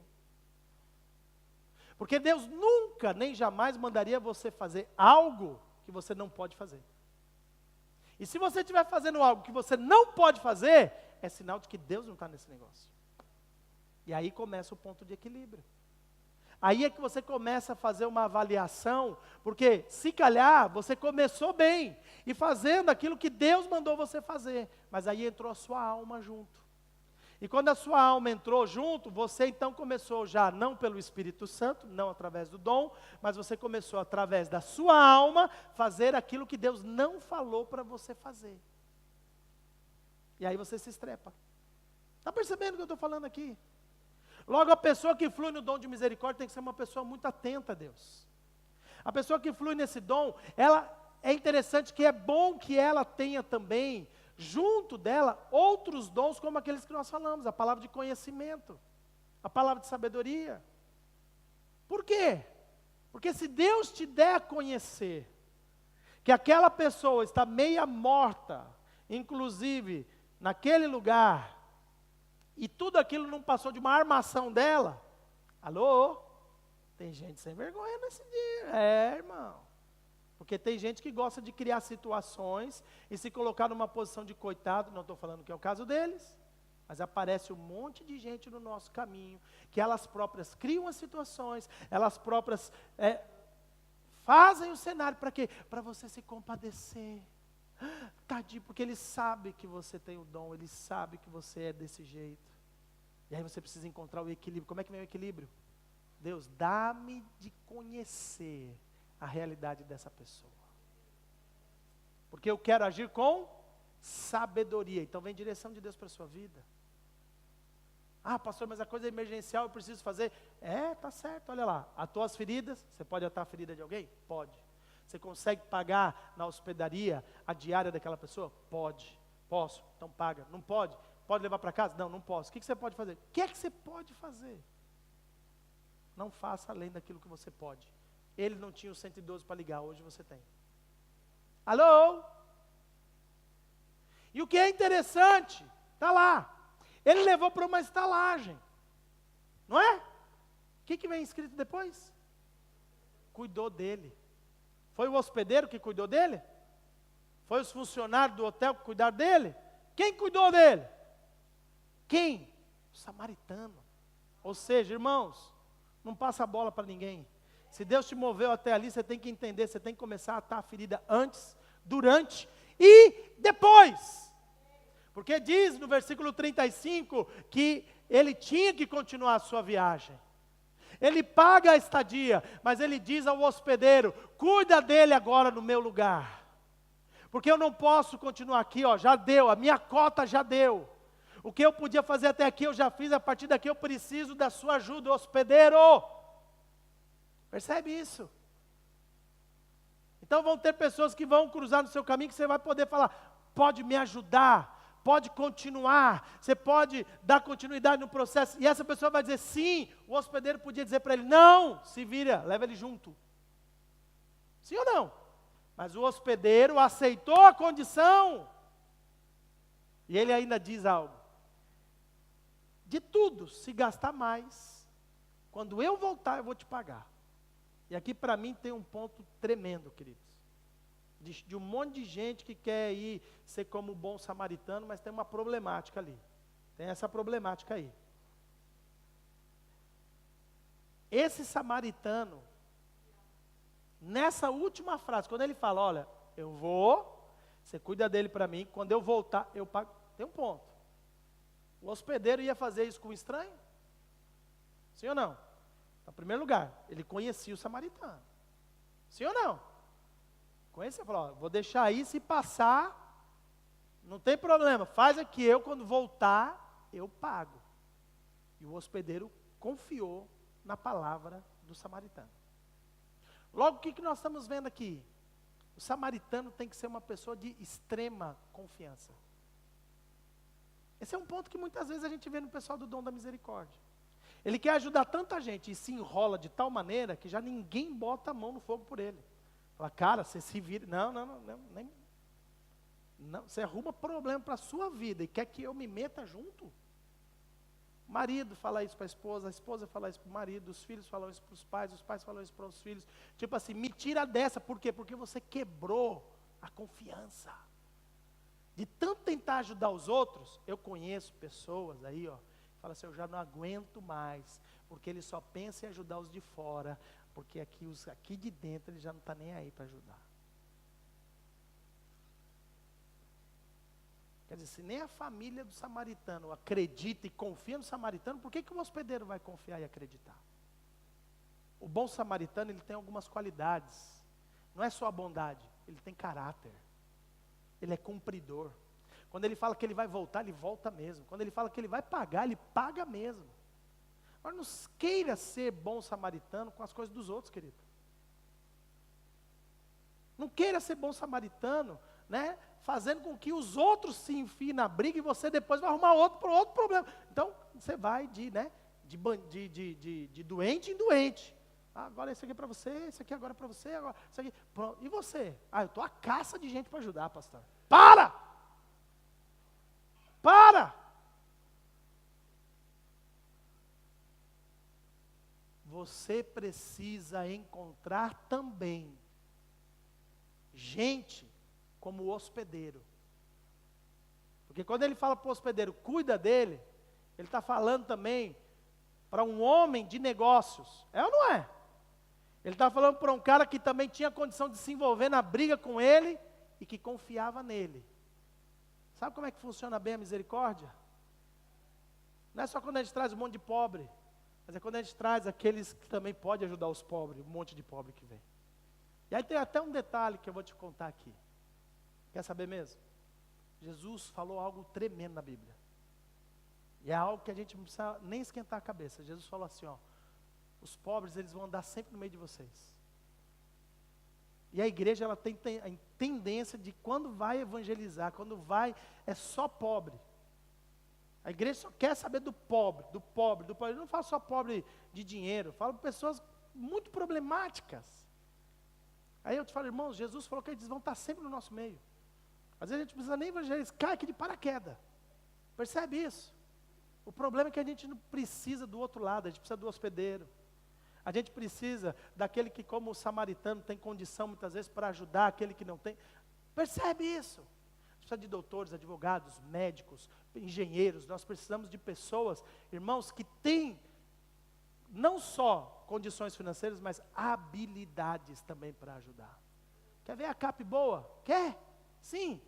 Porque Deus nunca, nem jamais mandaria você fazer algo que você não pode fazer. E se você estiver fazendo algo que você não pode fazer, é sinal de que Deus não está nesse negócio. E aí começa o ponto de equilíbrio. Aí é que você começa a fazer uma avaliação, porque se calhar você começou bem, e fazendo aquilo que Deus mandou você fazer, mas aí entrou a sua alma junto. E quando a sua alma entrou junto, você então começou já, não pelo Espírito Santo, não através do dom, mas você começou através da sua alma, fazer aquilo que Deus não falou para você fazer. E aí você se estrepa. Está percebendo o que eu estou falando aqui? Logo, a pessoa que flui no dom de misericórdia tem que ser uma pessoa muito atenta a Deus. A pessoa que flui nesse dom, ela é interessante que é bom que ela tenha também, junto dela, outros dons como aqueles que nós falamos, a palavra de conhecimento, a palavra de sabedoria. Por quê? Porque se Deus te der a conhecer que aquela pessoa está meia morta, inclusive naquele lugar, e tudo aquilo não passou de uma armação dela, alô? Tem gente sem vergonha nesse dia, irmão. Porque tem gente que gosta de criar situações e se colocar numa posição de coitado, não estou falando que é o caso deles, mas aparece um monte de gente no nosso caminho, que elas próprias criam as situações, elas próprias fazem o cenário, para quê? Para você se compadecer. Tadinho, porque ele sabe que você tem o dom, ele sabe que você é desse jeito. E aí você precisa encontrar o equilíbrio. Como é que vem o equilíbrio? Deus, dá-me de conhecer a realidade dessa pessoa. Porque eu quero agir com sabedoria. Então vem direção de Deus para a sua vida. Ah, pastor, mas a coisa é emergencial, eu preciso fazer. Tá certo, olha lá. As tuas feridas, você pode atar a ferida de alguém? Pode. Você consegue pagar na hospedaria a diária daquela pessoa? Pode. Posso? Então paga. Não pode? Pode levar para casa? Não, não posso. O que você pode fazer? O que é que você pode fazer? Não faça além daquilo que você pode. Ele não tinha o 112 para ligar, hoje você tem. Alô? E o que é interessante, está lá. Ele levou para uma estalagem. Não é? O que vem escrito depois? Cuidou dele. Foi o hospedeiro que cuidou dele? Foi os funcionários do hotel que cuidaram dele? Quem cuidou dele? Quem? O samaritano. Ou seja, irmãos, não passa a bola para ninguém. Se Deus te moveu até ali, você tem que entender, você tem que começar a atar a ferida antes, durante e depois. Porque diz no versículo 35 que ele tinha que continuar a sua viagem. Ele paga a estadia, mas ele diz ao hospedeiro, cuida dele agora no meu lugar. Porque eu não posso continuar aqui, já deu, a minha cota já deu. O que eu podia fazer até aqui, eu já fiz, a partir daqui eu preciso da sua ajuda, hospedeiro. Percebe isso? Então vão ter pessoas que vão cruzar no seu caminho, que você vai poder falar, pode me ajudar, pode continuar, você pode dar continuidade no processo, e essa pessoa vai dizer sim. O hospedeiro podia dizer para ele, não, se vira, leva ele junto. Sim ou não? Mas o hospedeiro aceitou a condição, e ele ainda diz algo, de tudo, se gastar mais, quando eu voltar eu vou te pagar. E aqui para mim tem um ponto tremendo, queridos. de um monte de gente que quer ir ser como o bom samaritano, mas tem uma problemática ali. Tem essa problemática aí. Esse samaritano, nessa última frase, quando ele fala, olha, eu vou, você cuida dele para mim, quando eu voltar, eu pago. Tem um ponto. O hospedeiro ia fazer isso com o estranho? Sim ou não? Então, em primeiro lugar, ele conhecia o samaritano. Sim ou não? Conhecia, falou, ó, vou deixar aí, se passar, não tem problema, faz aqui, eu quando voltar, eu pago. E o hospedeiro confiou na palavra do samaritano. Logo, o que nós estamos vendo aqui? O samaritano tem que ser uma pessoa de extrema confiança. Esse é um ponto que muitas vezes a gente vê no pessoal do Dom da Misericórdia. Ele quer ajudar tanta gente e se enrola de tal maneira que já ninguém bota a mão no fogo por ele. Fala, cara, você se vira. Não, você arruma problema para a sua vida e quer que eu me meta junto? O marido fala isso para a esposa fala isso para o marido, os filhos falam isso para os pais falam isso para os filhos. Tipo assim, me tira dessa, por quê? Porque você quebrou a confiança. De tanto tentar ajudar os outros, eu conheço pessoas aí, ó, fala assim, eu já não aguento mais, porque ele só pensa em ajudar os de fora, porque aqui de dentro ele já não está nem aí para ajudar. Quer dizer, se nem a família do samaritano acredita e confia no samaritano, por que o hospedeiro vai confiar e acreditar? O bom samaritano, ele tem algumas qualidades. Não é só a bondade, ele tem caráter. Ele é cumpridor. Quando ele fala que ele vai voltar, ele volta mesmo. Quando ele fala que ele vai pagar, ele paga mesmo. Agora, não queira ser bom samaritano com as coisas dos outros, querido. Não queira ser bom samaritano, né, fazendo com que os outros se enfiem na briga e você depois vai arrumar outro problema. Então, você vai de doente em doente. Ah, agora esse aqui é para você, esse aqui agora é para você, agora esse aqui. Pronto. E você? Ah, eu estou à caça de gente para ajudar, pastor. Para! Você precisa encontrar também gente como o hospedeiro. Porque quando ele fala para o hospedeiro, cuida dele, ele está falando também para um homem de negócios. É ou não é? Ele está falando para um cara que também tinha condição de se envolver na briga com ele e que confiava nele. Sabe como é que funciona bem a misericórdia? Não é só quando a gente traz um monte de pobre, mas é quando a gente traz aqueles que também podem ajudar os pobres, um monte de pobre que vem. E aí tem até um detalhe que eu vou te contar aqui. Quer saber mesmo? Jesus falou algo tremendo na Bíblia. E é algo que a gente não precisa nem esquentar a cabeça. Jesus falou assim, ó, os pobres eles vão andar sempre no meio de vocês. E a igreja ela tem a tendência de quando vai evangelizar, quando vai, é só pobre. A igreja só quer saber do pobre. Eu não falo só pobre de dinheiro, eu falo de pessoas muito problemáticas. Aí eu te falo, irmãos, Jesus falou que eles vão estar sempre no nosso meio. Às vezes a gente não precisa nem evangelizar, cai aqui de paraquedas. Percebe isso? O problema é que a gente não precisa do outro lado, a gente precisa do hospedeiro. A gente precisa daquele que, como o samaritano, tem condição muitas vezes para ajudar aquele que não tem. Percebe isso? A gente precisa de doutores, advogados, médicos, engenheiros. Nós precisamos de pessoas, irmãos, que têm não só condições financeiras, mas habilidades também para ajudar. Quer ver a CAP boa? Quer? Sim.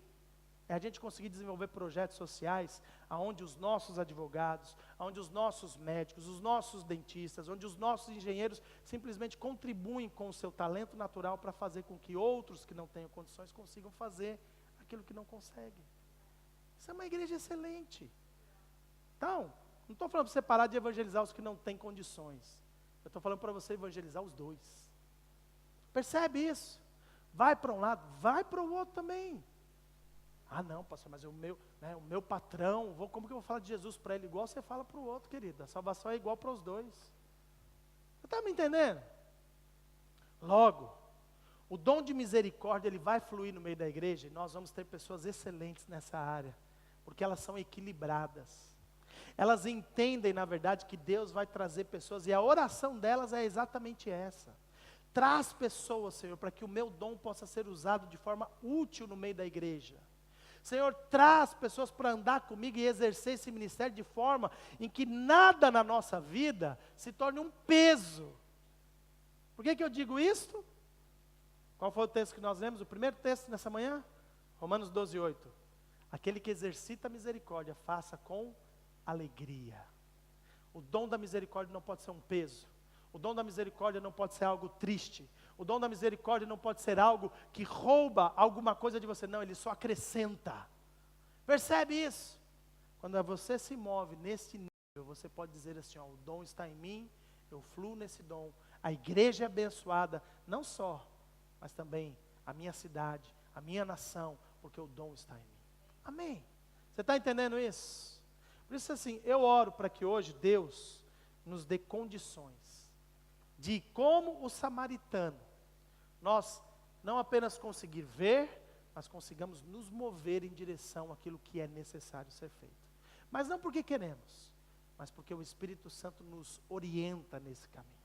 É a gente conseguir desenvolver projetos sociais, onde os nossos advogados, onde os nossos médicos, os nossos dentistas, onde os nossos engenheiros simplesmente contribuem com o seu talento natural para fazer com que outros que não tenham condições consigam fazer aquilo que não conseguem. Isso é uma igreja excelente. Então, não estou falando para você parar de evangelizar os que não têm condições. Eu estou falando para você evangelizar os dois. Percebe isso? Vai para um lado, vai para o outro também. Ah não, pastor, mas o meu patrão, como que eu vou falar de Jesus para ele igual você fala para o outro, querido? A salvação é igual para os dois. Você está me entendendo? Logo, o dom de misericórdia, ele vai fluir no meio da igreja e nós vamos ter pessoas excelentes nessa área, porque elas são equilibradas. Elas entendem, na verdade, que Deus vai trazer pessoas, e a oração delas é exatamente essa. Traz pessoas, Senhor, para que o meu dom possa ser usado de forma útil no meio da igreja. Senhor, traz pessoas para andar comigo e exercer esse ministério de forma em que nada na nossa vida se torne um peso. Por que eu digo isto? Qual foi o texto que nós lemos? O primeiro texto nessa manhã? Romanos 12, 8. Aquele que exercita a misericórdia, faça com alegria. O dom da misericórdia não pode ser um peso. O dom da misericórdia não pode ser algo triste. O dom da misericórdia não pode ser algo que rouba alguma coisa de você. Não, ele só acrescenta. Percebe isso? Quando você se move nesse nível, você pode dizer assim, ó, o dom está em mim, eu fluo nesse dom. A igreja é abençoada, não só, mas também a minha cidade, a minha nação, porque o dom está em mim. Amém? Você está entendendo isso? Por isso assim, eu oro para que hoje Deus nos dê condições de, como o samaritano, nós não apenas conseguir ver, mas consigamos nos mover em direção àquilo que é necessário ser feito. Mas não porque queremos, mas porque o Espírito Santo nos orienta nesse caminho.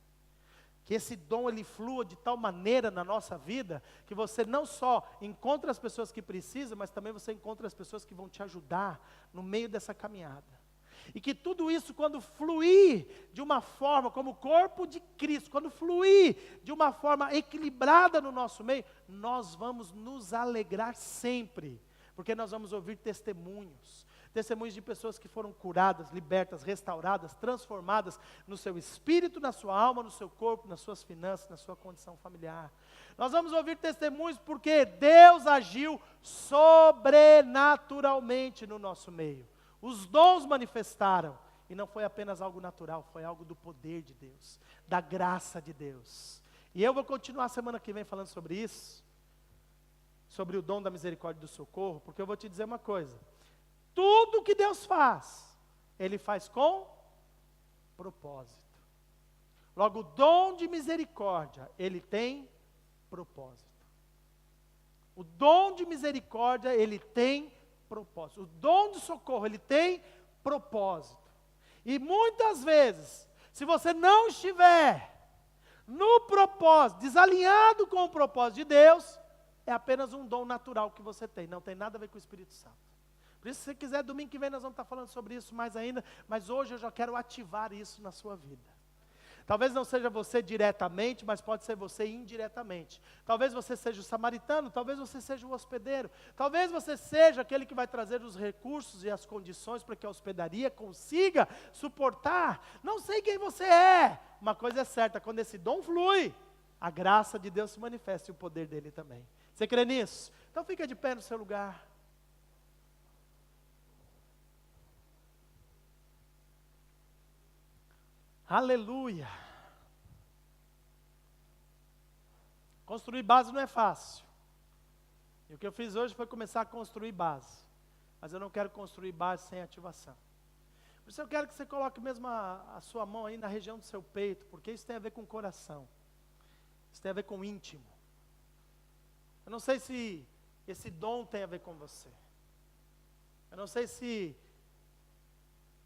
Que esse dom ele flua de tal maneira na nossa vida, que você não só encontra as pessoas que precisam, mas também você encontra as pessoas que vão te ajudar no meio dessa caminhada. E que tudo isso, quando fluir de uma forma, como o corpo de Cristo, quando fluir de uma forma equilibrada no nosso meio, nós vamos nos alegrar sempre, porque nós vamos ouvir testemunhos de pessoas que foram curadas, libertas, restauradas, transformadas no seu espírito, na sua alma, no seu corpo, nas suas finanças, na sua condição familiar. Nós vamos ouvir testemunhos porque Deus agiu sobrenaturalmente no nosso meio. Os dons manifestaram, e não foi apenas algo natural, foi algo do poder de Deus, da graça de Deus. E eu vou continuar semana que vem falando sobre isso, sobre o dom da misericórdia e do socorro, porque eu vou te dizer uma coisa, tudo que Deus faz, Ele faz com propósito. Logo, o dom de misericórdia, ele tem propósito. O dom de misericórdia, ele tem propósito. O dom de socorro, ele tem propósito. E muitas vezes, se você não estiver no propósito, desalinhado com o propósito de Deus, é apenas um dom natural que você tem, não tem nada a ver com o Espírito Santo. Por isso, se você quiser, domingo que vem nós vamos estar falando sobre isso mais ainda, mas hoje eu já quero ativar isso na sua vida. Talvez não seja você diretamente, mas pode ser você indiretamente. Talvez você seja o samaritano, talvez você seja o hospedeiro. Talvez você seja aquele que vai trazer os recursos e as condições para que a hospedaria consiga suportar. Não sei quem você é. Uma coisa é certa, quando esse dom flui, a graça de Deus se manifesta e o poder dele também. Você crê nisso? Então fica de pé no seu lugar. Aleluia. Construir base não é fácil. E o que eu fiz hoje foi começar a construir base. Mas eu não quero construir base sem ativação. Por isso eu quero que você coloque mesmo a sua mão aí na região do seu peito, porque isso tem a ver com o coração. Isso tem a ver com o íntimo. Eu não sei se esse dom tem a ver com você. Eu não sei se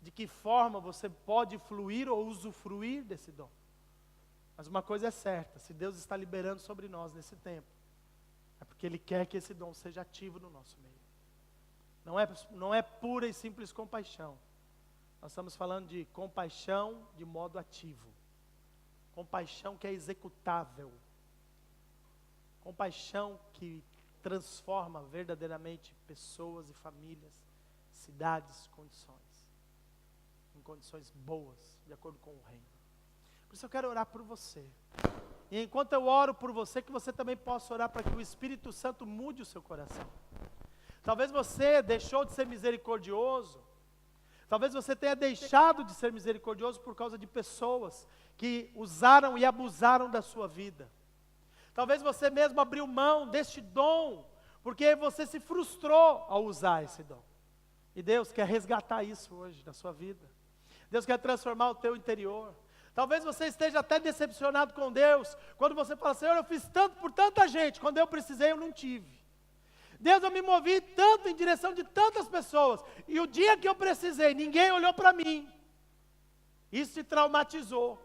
de que forma você pode fluir ou usufruir desse dom. Mas uma coisa é certa, se Deus está liberando sobre nós nesse tempo, é porque Ele quer que esse dom seja ativo no nosso meio. Não é pura e simples compaixão. Nós estamos falando de compaixão de modo ativo. Compaixão que é executável. Compaixão que transforma verdadeiramente pessoas e famílias, cidades, condições. Em condições boas, de acordo com o reino. Por isso eu quero orar por você. E enquanto eu oro por você, que você também possa orar para que o Espírito Santo mude o seu coração. Talvez você deixou de ser misericordioso. Talvez você tenha deixado de ser misericordioso por causa de pessoas que usaram e abusaram da sua vida. Talvez você mesmo abriu mão deste dom, porque você se frustrou ao usar esse dom. E Deus quer resgatar isso hoje na sua vida. Deus quer transformar o teu interior. Talvez você esteja até decepcionado com Deus, quando você fala, Senhor, eu fiz tanto por tanta gente, quando eu precisei eu não tive. Deus, eu me movi tanto em direção de tantas pessoas, e o dia que eu precisei, ninguém olhou para mim. Isso te traumatizou.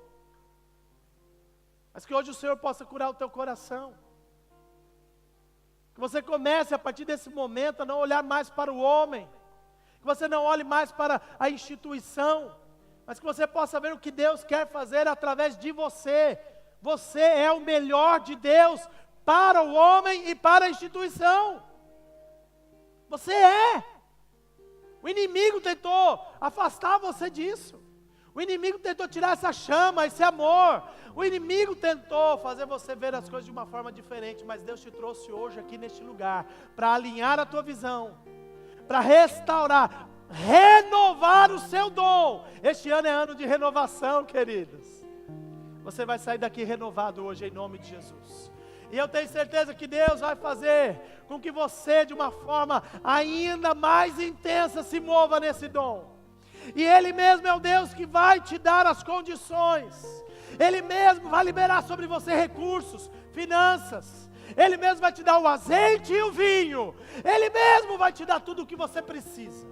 Mas que hoje o Senhor possa curar o teu coração. Que você comece a partir desse momento a não olhar mais para o homem. Que você não olhe mais para a instituição. Mas que você possa ver o que Deus quer fazer através de você. Você é o melhor de Deus para o homem e para a instituição. Você é. O inimigo tentou afastar você disso. O inimigo tentou tirar essa chama, esse amor. O inimigo tentou fazer você ver as coisas de uma forma diferente. Mas Deus te trouxe hoje aqui neste lugar para alinhar a tua visão, para restaurar, renovar o seu dom. Este ano é ano de renovação, queridos. Você vai sair daqui renovado hoje em nome de Jesus. E eu tenho certeza que Deus vai fazer com que você, de uma forma ainda mais intensa, se mova nesse dom. E Ele mesmo é o Deus que vai te dar as condições. Ele mesmo vai liberar sobre você recursos, finanças. Ele mesmo vai te dar o azeite e o vinho. Ele mesmo vai te dar tudo o que você precisa.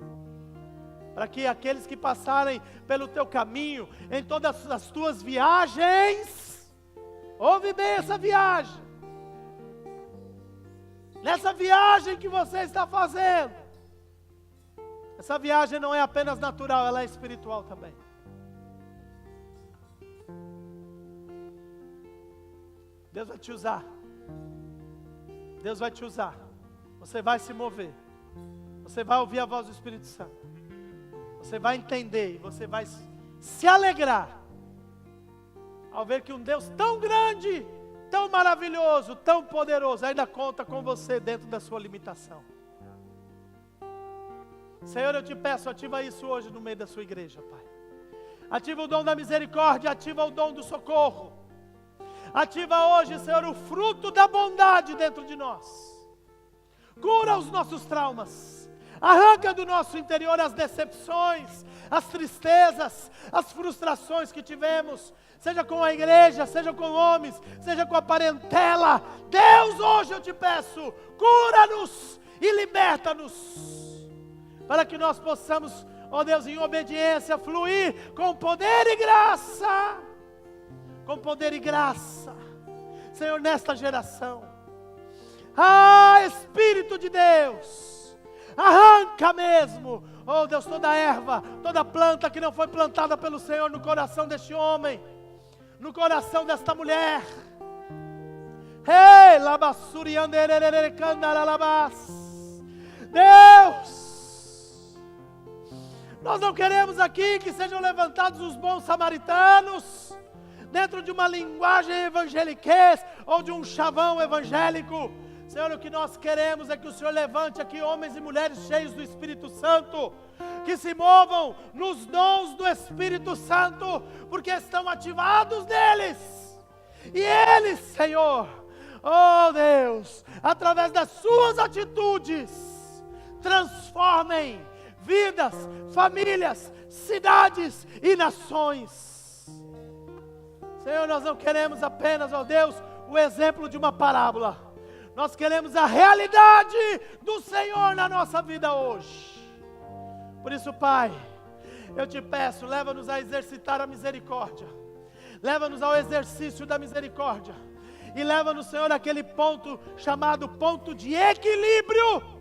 Para que aqueles que passarem pelo teu caminho, em todas as tuas viagens, ouve bem essa viagem. Nessa viagem que você está fazendo, essa viagem não é apenas natural, ela é espiritual também. Deus vai te usar. Deus vai te usar. Você vai se mover. Você vai ouvir a voz do Espírito Santo. Você vai entender e você vai se alegrar ao ver que um Deus tão grande, tão maravilhoso, tão poderoso, ainda conta com você dentro da sua limitação. Senhor, eu te peço, ativa isso hoje no meio da sua igreja, Pai. Ativa o dom da misericórdia, ativa o dom do socorro. Ativa hoje, Senhor, o fruto da bondade dentro de nós. Cura os nossos traumas. Arranca do nosso interior as decepções, as tristezas, as frustrações que tivemos, seja com a igreja, seja com homens, seja com a parentela. Deus, hoje eu te peço, cura-nos e liberta-nos. Para que nós possamos, ó Deus, em obediência, fluir com poder e graça. Com poder e graça. Senhor, nesta geração. Espírito de Deus. Arranca mesmo, ó Deus, toda erva, toda planta que não foi plantada pelo Senhor no coração deste homem. No coração desta mulher. Deus. Nós não queremos aqui que sejam levantados os bons samaritanos, dentro de uma linguagem evangeliquez, ou de um chavão evangélico. Senhor, o que nós queremos é que o Senhor levante aqui homens e mulheres cheios do Espírito Santo, que se movam nos dons do Espírito Santo, porque estão ativados neles. E eles, Senhor, oh Deus, através das suas atitudes, transformem vidas, famílias, cidades e nações. Senhor, nós não queremos apenas, ó Deus, o exemplo de uma parábola. Nós queremos a realidade do Senhor na nossa vida hoje. Por isso, Pai, eu te peço, leva-nos a exercitar a misericórdia. Leva-nos ao exercício da misericórdia. E leva-nos, Senhor, àquele ponto chamado ponto de equilíbrio.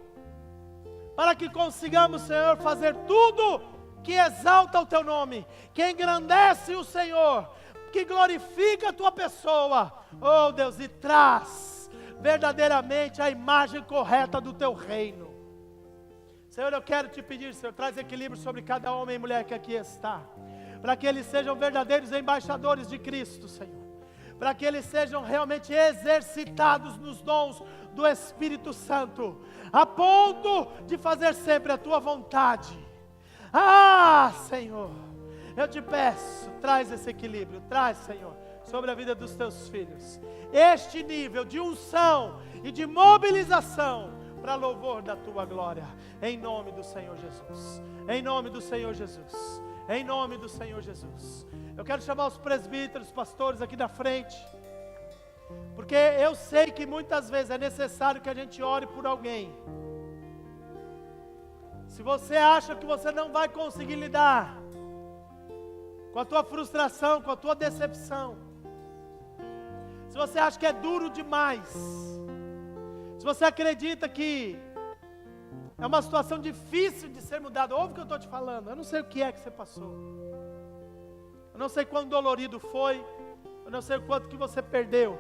Para que consigamos, Senhor, fazer tudo que exalta o Teu nome, que engrandece o Senhor, que glorifica a Tua pessoa, oh Deus, e traz verdadeiramente a imagem correta do Teu reino. Senhor, eu quero te pedir, Senhor, traz equilíbrio sobre cada homem e mulher que aqui está, para que eles sejam verdadeiros embaixadores de Cristo, Senhor, para que eles sejam realmente exercitados nos dons do Espírito Santo, a ponto de fazer sempre a Tua vontade. Senhor, eu te peço, traz esse equilíbrio, traz, Senhor, sobre a vida dos Teus filhos, este nível de unção e de mobilização, para louvor da Tua glória, em nome do Senhor Jesus, em nome do Senhor Jesus, em nome do Senhor Jesus. Eu quero chamar os presbíteros, pastores aqui na frente, porque eu sei que muitas vezes é necessário que a gente ore por alguém. Se você acha que você não vai conseguir lidar com a tua frustração, com a tua decepção, se você acha que é duro demais, se você acredita que é uma situação difícil de ser mudada, ouve o que eu estou te falando, eu não sei o que é que você passou, eu não sei quão dolorido foi, eu não sei o quanto que você perdeu,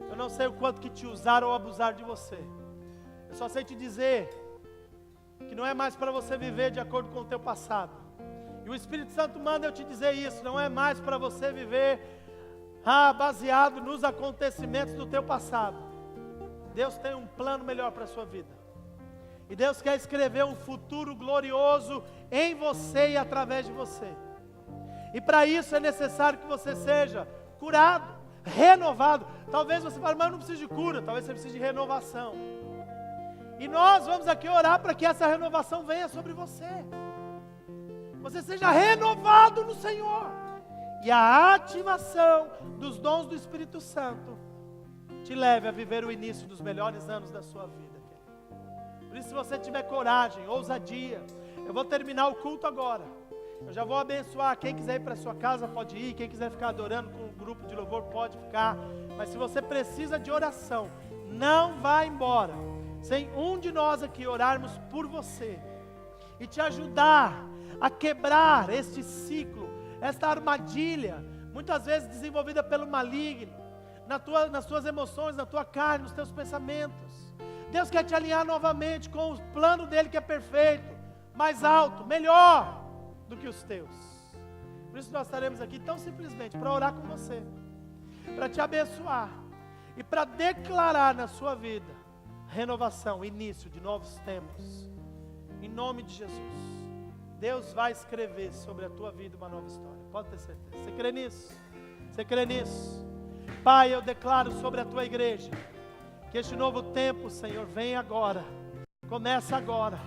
eu não sei o quanto que te usaram ou abusaram de você, eu só sei te dizer que não é mais para você viver de acordo com o teu passado, e o Espírito Santo manda eu te dizer isso, não é mais para você viver baseado nos acontecimentos do teu passado. Deus tem um plano melhor para a sua vida, e Deus quer escrever um futuro glorioso em você e através de você, e para isso é necessário que você seja curado, renovado. Talvez você fale, mas eu não preciso de cura, talvez você precise de renovação, e nós vamos aqui orar para que essa renovação venha sobre você, você seja renovado no Senhor, e a ativação dos dons do Espírito Santo te leve a viver o início dos melhores anos da sua vida. Por isso, se você tiver coragem, ousadia, eu vou terminar o culto agora, eu já vou abençoar, quem quiser ir para sua casa pode ir, quem quiser ficar adorando com o grupo de louvor pode ficar, mas se você precisa de oração, não vá embora, sem um de nós aqui orarmos por você, e te ajudar a quebrar este ciclo, esta armadilha, muitas vezes desenvolvida pelo maligno, nas tuas emoções, na tua carne, nos teus pensamentos. Deus quer te alinhar novamente com o plano dele que é perfeito, mais alto, melhor do que os teus. Por isso nós estaremos aqui tão simplesmente para orar com você, para te abençoar e para declarar na sua vida renovação, início de novos tempos, em nome de Jesus. Deus vai escrever sobre a tua vida uma nova história, pode ter certeza. Você crê nisso? Você crê nisso? Pai, eu declaro sobre a tua igreja que este novo tempo, Senhor, vem agora, começa agora.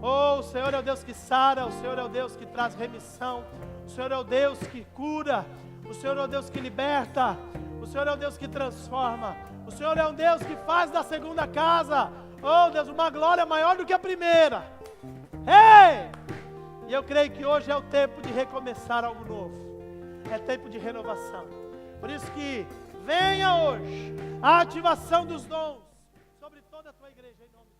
Oh, o Senhor é o Deus que sara, o Senhor é o Deus que traz remissão, o Senhor é o Deus que cura, o Senhor é o Deus que liberta, o Senhor é o Deus que transforma, o Senhor é um Deus que faz da segunda casa, oh Deus, uma glória maior do que a primeira. Ei! E eu creio que hoje é o tempo de recomeçar algo novo, é tempo de renovação. Por isso que venha hoje a ativação dos dons sobre toda a tua igreja em nome de Jesus.